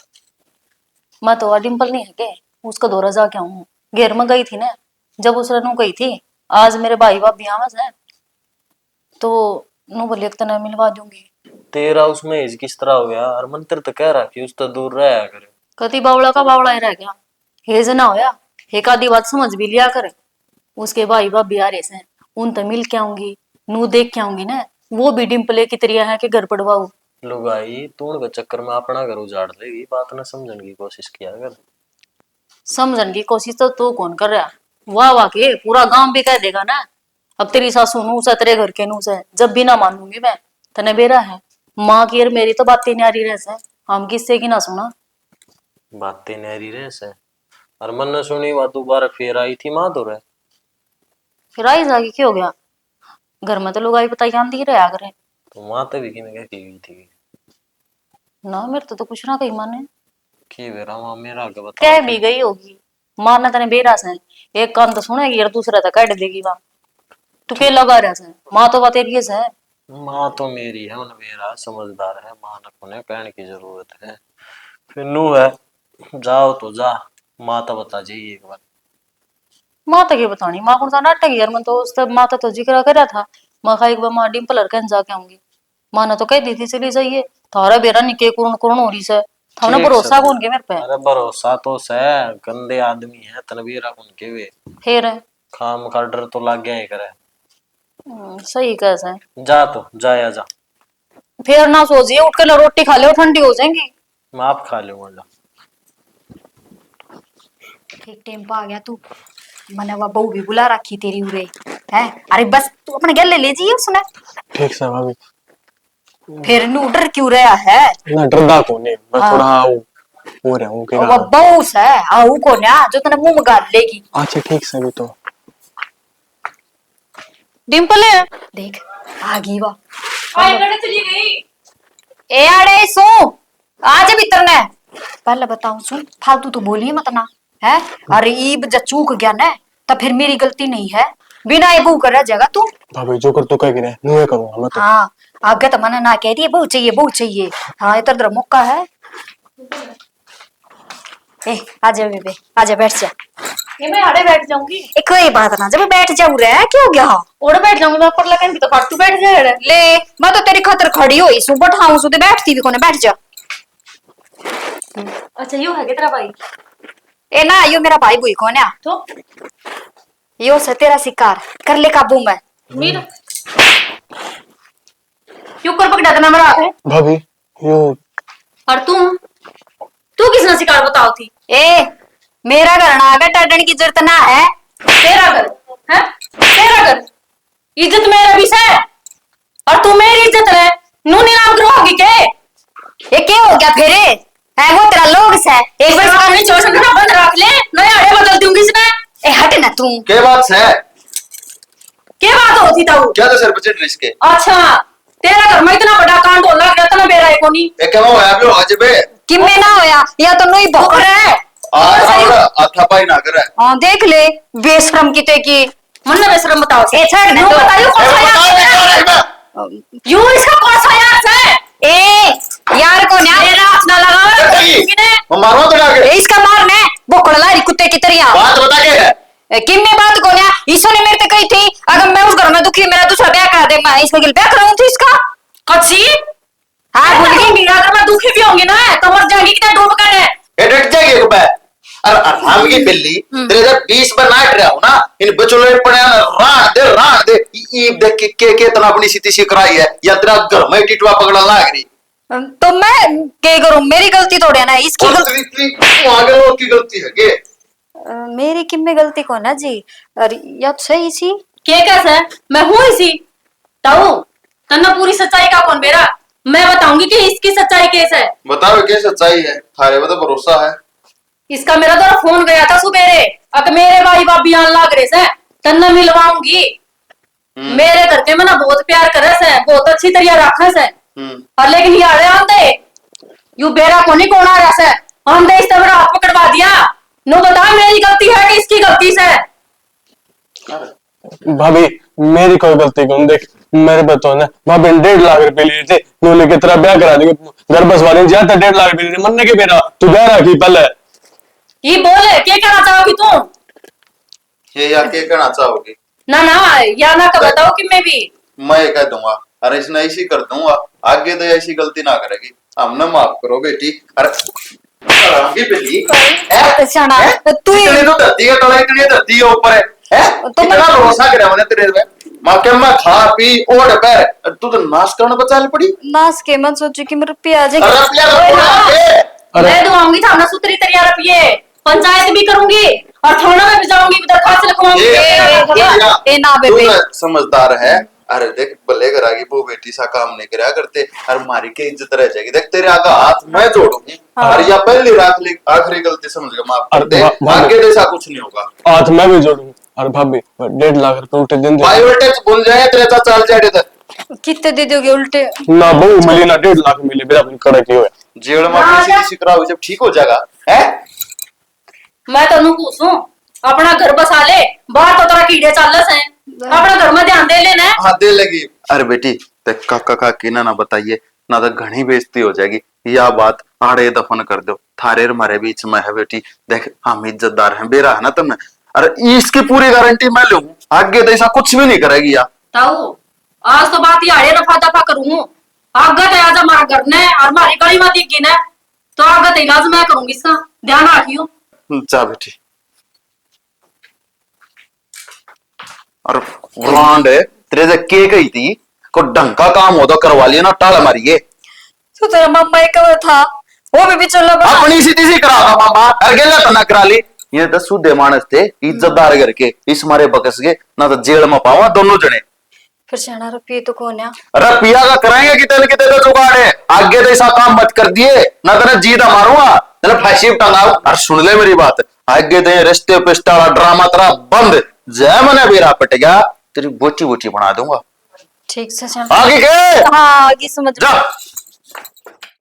मैं तो डिम्पल नहीं है के उसका दौरा जाके आऊँ, घेर में गई थी ना जब उस नू गई थी, आज मेरे भाई भाभी आवाज है तो नू बोले तना मिलवा दूंगी। तेरा उसमें एज किस तरह हो गया, और मंत्र तो कह रहा कि उस तो दूर रहा करे। कति बावड़ा का बावड़ा ही रह गया, हेज ना होया एक आधी बात समझ भी लिया करे। उसके भाई भाभी आ रहे से उन तो मिल के आऊंगी, नू देख के आऊंगी ना, वो भी डिम्पले की तरिया है कि घर पड़वाऊ। लुगाई तूण के चक्कर में अपना घर उजाड़ देगी, बात न समझने की कोशिश किया कर। समझने की कोशिश तो तू कौन कर रहा, वाह वाह के पूरा गांव भी कह देगा ना। अब तेरी सासू नू से तेरे घर के नू से जब भी ना मानूंगी मैं, तने बेरा है माँ की और मेरी तो बातें न्यारी रह से, हम किससे की ना सुना। बातें नहरी रहे से, और मन ने सुनी बात दोबारा फिर आई थी माँ तो रहे। फिर आई जाके क्या हो गया, घर में तो लोग आई बताई आंधी रहे आगरे। तो माँ तो भी क्या की गई थी ना मेरे तो कुछ ना कही माने कि बेरा माँ मेरा आगे बता। कह भी गई होगी माँ ने तने बेरा से, एक कान तो सुनेगी और दूसरा तो काट देगी वहां, तू के लगा रहा से, माँ तो बात एरिए से है। माँ तो मेरी है, उन मेरा समझदार है, माँ ने उन्हें कहने की जरूरत है। फिर नू है जाओ तो जा, माँ तो बता जाइए एक बार। माँ तो क्या बतानी, माँ कौन सा नाटक यार, मैं तो उस माँ तो जिक्र करा था, माँ का एक बार माँ डिम्पल हरकन जाके आऊंगी। माँ ने तो कह दी थी चली जाइए, थारा बेरा निके कुरण कुरण हो रही से, थाने ठीक भरोसा से। कौन के मेरे पे। अरे भरोसा तो से, गंदे आदमी है तनवीरा उनके वे, फिर काम का डर तो लग गया ही करे। सही कैसे है। जा तो जाया जा। फिर ना सोचिए उठ कर रोटी खा ले और ठंडी हो जाएंगी। मैं आप खा लूंगा जा। ठीक टाइम पे आ गया तू, मैंने वह बहू भी बुला रखी तेरी उरे है। अरे बस तू अपने गले ले जाइए उसने। ठीक से भाभी। फिर नू डर क्यों रहा है। ना डरदा कौन है, मैं हाँ। थोड़ा हो रहा हूँ वो बहू से आऊ को ना जो तने मुंह में गाल लेगी। अच्छा ठीक से भी तो डिम्पल है देख आ गई वह। चली गई। ए आड़े सो आज भीतर ने पहले बताऊं सुन, फालतू तो बोलिए मत ना है। अरे ईब जब चूक गया ना तो फिर मेरी गलती नहीं है, बिना ये बहू कर रह जाएगा तू। भाभी जो कर तो कह गिरे मुँह करूंगा मैं तो। हाँ आगे तो मैंने ना कह दिया बहू चाहिए बहू चाहिए। हाँ इधर उधर मौका है। ए आजा बेबे आजा बैठ जा। ये मैं आड़े बैठ जाऊंगी। ए कोई बात ना जब बैठ जाऊ रे क्या हो गया। ओढ़ बैठ जाऊंगी मैं ऊपर लगन की तो फाटू बैठ जाए रे। ले मैं तो तेरी खातर खड़ी हुई सु बैठाऊं सु तो बैठती भी कोने बैठ जा। अच्छा यू है तेरा भाई ए ना यो मेरा भाई बुई कौन है तो यो से तेरा शिकार कर ले काबू में। मीर क्यों कर पकड़ा देना मेरा है? भाभी यो और तू किसने शिकार बताओ थी? ए मेरा घर ना आगे टडन की जरूरत ना है। तेरा घर है, तेरा घर, इज्जत मेरा भी है और तू मेरी इज्जत है नू नीलाम करोगी के? ये क्या हो गया फिर? है वो तेरा लोग से एक बार सामने छोड़ सकना बंद रख ले, नए आड़े बदल दूंगी इसने। ए हट ना तू। के बात है? क्या बात होती था वो? क्या तो सर बचत रिस्क है? अच्छा तेरा घर में इतना बड़ा कांड हो लग रहा था ना बेरा है कोनी। ए क्या हुआ आप लोग आज बे? किम्मे ना होया या तो नहीं भूख बकर रहा है आथा पाई ना करे। हां देख ले बेशरम किते की। मन में शर्म बताओ ए छड़ ना यूं तो। बताइयो कौन सा यार है? यूं इसका कौन सा यार है? ए यार को ना मेरा हाथ ना लगाओ किने। वो मारो तो लागे। ए इसका मारने बोकड़ लारी कुत्ते की तरिया। बात बता के है। किम्मे बात को ना ईशो ने मेरे से कही थी अगर मैं उस घर में दुखी मेरा दूसरा ब्याह करा दे मैं इसका गिल ब्याह कराऊं थी इसका। कच्ची हां भूल गई। मेरा अगर मैं दुखी भी होंगी ना तो मर जाएंगी कितना डूब कर है। ए डट जाएगी एक बार। और हम की बिल्ली तेरे जब 20 पर नाट रहा हूं ना इन बचोले पड़े रात दे ई देख के इतना अपनी स्थिति से कराई है या तेरा घर में टिटवा पकड़ना लाग रही। तो मैं क्या करूं? मेरी गलती थोड़ी है ना इसकी और गलती। तेरी आगे लोग की गलती है के? मेरी किम्मे गलती को ना जी। अरे या तो सही सी के कैसे मैं हूं इसी ताऊ तन्ना पूरी सच्चाई का कौन बेरा मैं बताऊंगी कि इसकी सच्चाई कैसे है। बताओ क्या सच्चाई है? थारे पे तो भरोसा है। इसका मेरा तो फोन गया था सुबेरे अब मेरे भाई बाबी आन लाग रहे से तन्ना मिलवाऊंगी। मेरे घर के में ना बहुत प्यार करे से बहुत अच्छी तरह रखे से और लेकिन ये आड़े आंदे यू बेरा कोनी कौन आ रहा से आंदे इस तरह हाथ पकड़वा दिया। नो बता मेरी गलती है कि इसकी गलती से? भाभी मेरी कोई गलती कौन देख मेरे बतो ने भाभी 1.5 लाख रुपए लिए थे नो लेके तेरा ब्याह करा देंगे घर बस वाले जाता 1.5 लाख रुपए लिए मरने के बेरा तू ब्याह रखी पहले ये बोले क्या कहना चाहोगी तुम? ये या के कहना चाहोगी? ना या ना का बताओ कि मैं भी मैं कह दूंगा अरे इसने ऐसी कर दूंगा आगे तो ऐसी गलती ना करेगी हमने माफ करो बेटी। अरे की बिल्ली शना तू ही इतनी तो धरती है तोड़ा इतनी धरती है ऊपर है तो इतना भरोसा करे मैंने तेरे पे मां के मैं खा पी ओढ़ पैर तू तो नाश करने को चाल पड़ी। नास के मन सोचू कि मेरे रुपया आ अरे जाएगा। रुपया तो थोड़ा है। मैं दुआऊंगी था ना सूत्री तरिया रुपये पंचायत भी करूंगी और थाना में भी जाऊंगी दरखास्त लिखवाऊंगी। ए ना तू बेबे ना समझदार है। अरे देख भले करागी वो बेटी सा काम नहीं करा करते और मारी के इज्जत रह जाएगी। देख तेरे आगे हाथ मैं जोड़ूंगी और या पहली आखिरी गलती समझ गया माफ कर दे आगे जैसा कुछ नहीं होगा। हाथ मैं भी जोड़ूंगा और भाभी 1.5 लाख रुपए उल्टे दिन दे बायोटेक्स भूल जाए तेरे साथ चल जाए इधर कितने दे दोगे उल्टे? ना बहु मिली ना 1.5 लाख मिले मेरा अपनी कड़क ही हुआ जेल में किसी कराओ जब ठीक हो जाएगा है। मैं तनु पूछूं अपना घर बसा ले बाहर तो तेरा कीड़े चालस है अपना घर में ध्यान दे लेना। हाँ दे लगी। अरे बेटी देख काका काकी ना बताइए ना तो घनी बेइज्जती हो जाएगी। यह बात आड़े दफन कर दो थारे हमारे बीच में है बेटी। देख हम इज्जतदार हैं बेरा है ना तुमने। अरे इसकी पूरी गारंटी मैं लूं आगे तो ऐसा कुछ भी नहीं करेगी यार। ताऊ आज तो बात ही आड़े रफा दफा करूंगा आगे तो आज हमारा घर ने और हमारी गली में दिखी ना तो आगे तो इलाज मैं करूंगी इसका ध्यान रखियो। जा बेटी। और ब्रांड तेरे से के गई थी को ढंग का काम हो तो करवा लिया ना टाल मारिए। तो तेरा मामा एक कवर था वो भी चलो बस। अपनी सीधी सी करा था मामा अकेला तो ना करा ली। ये 10 सूदे मानस थे इज्जतदार करके इस मारे बकस गए ना तो जेल में पावा दोनों जने। फिर शना रुपये तो कौन है? अरे पिया का कराएंगे कितने तो जुगाड़ है आगे तो ऐसा काम मत कर दिए ना तेरा जीता मारूंगा ना फांसी टंगाऊ। और सुन ले मेरी बात आगे तो रिश्ते पिस्ता वाला ड्रामा तेरा बंद जय मने बेरा पट गया तेरी बोटी बोटी बना दूंगा। ठीक से आगे के हाँ आगे समझ जा।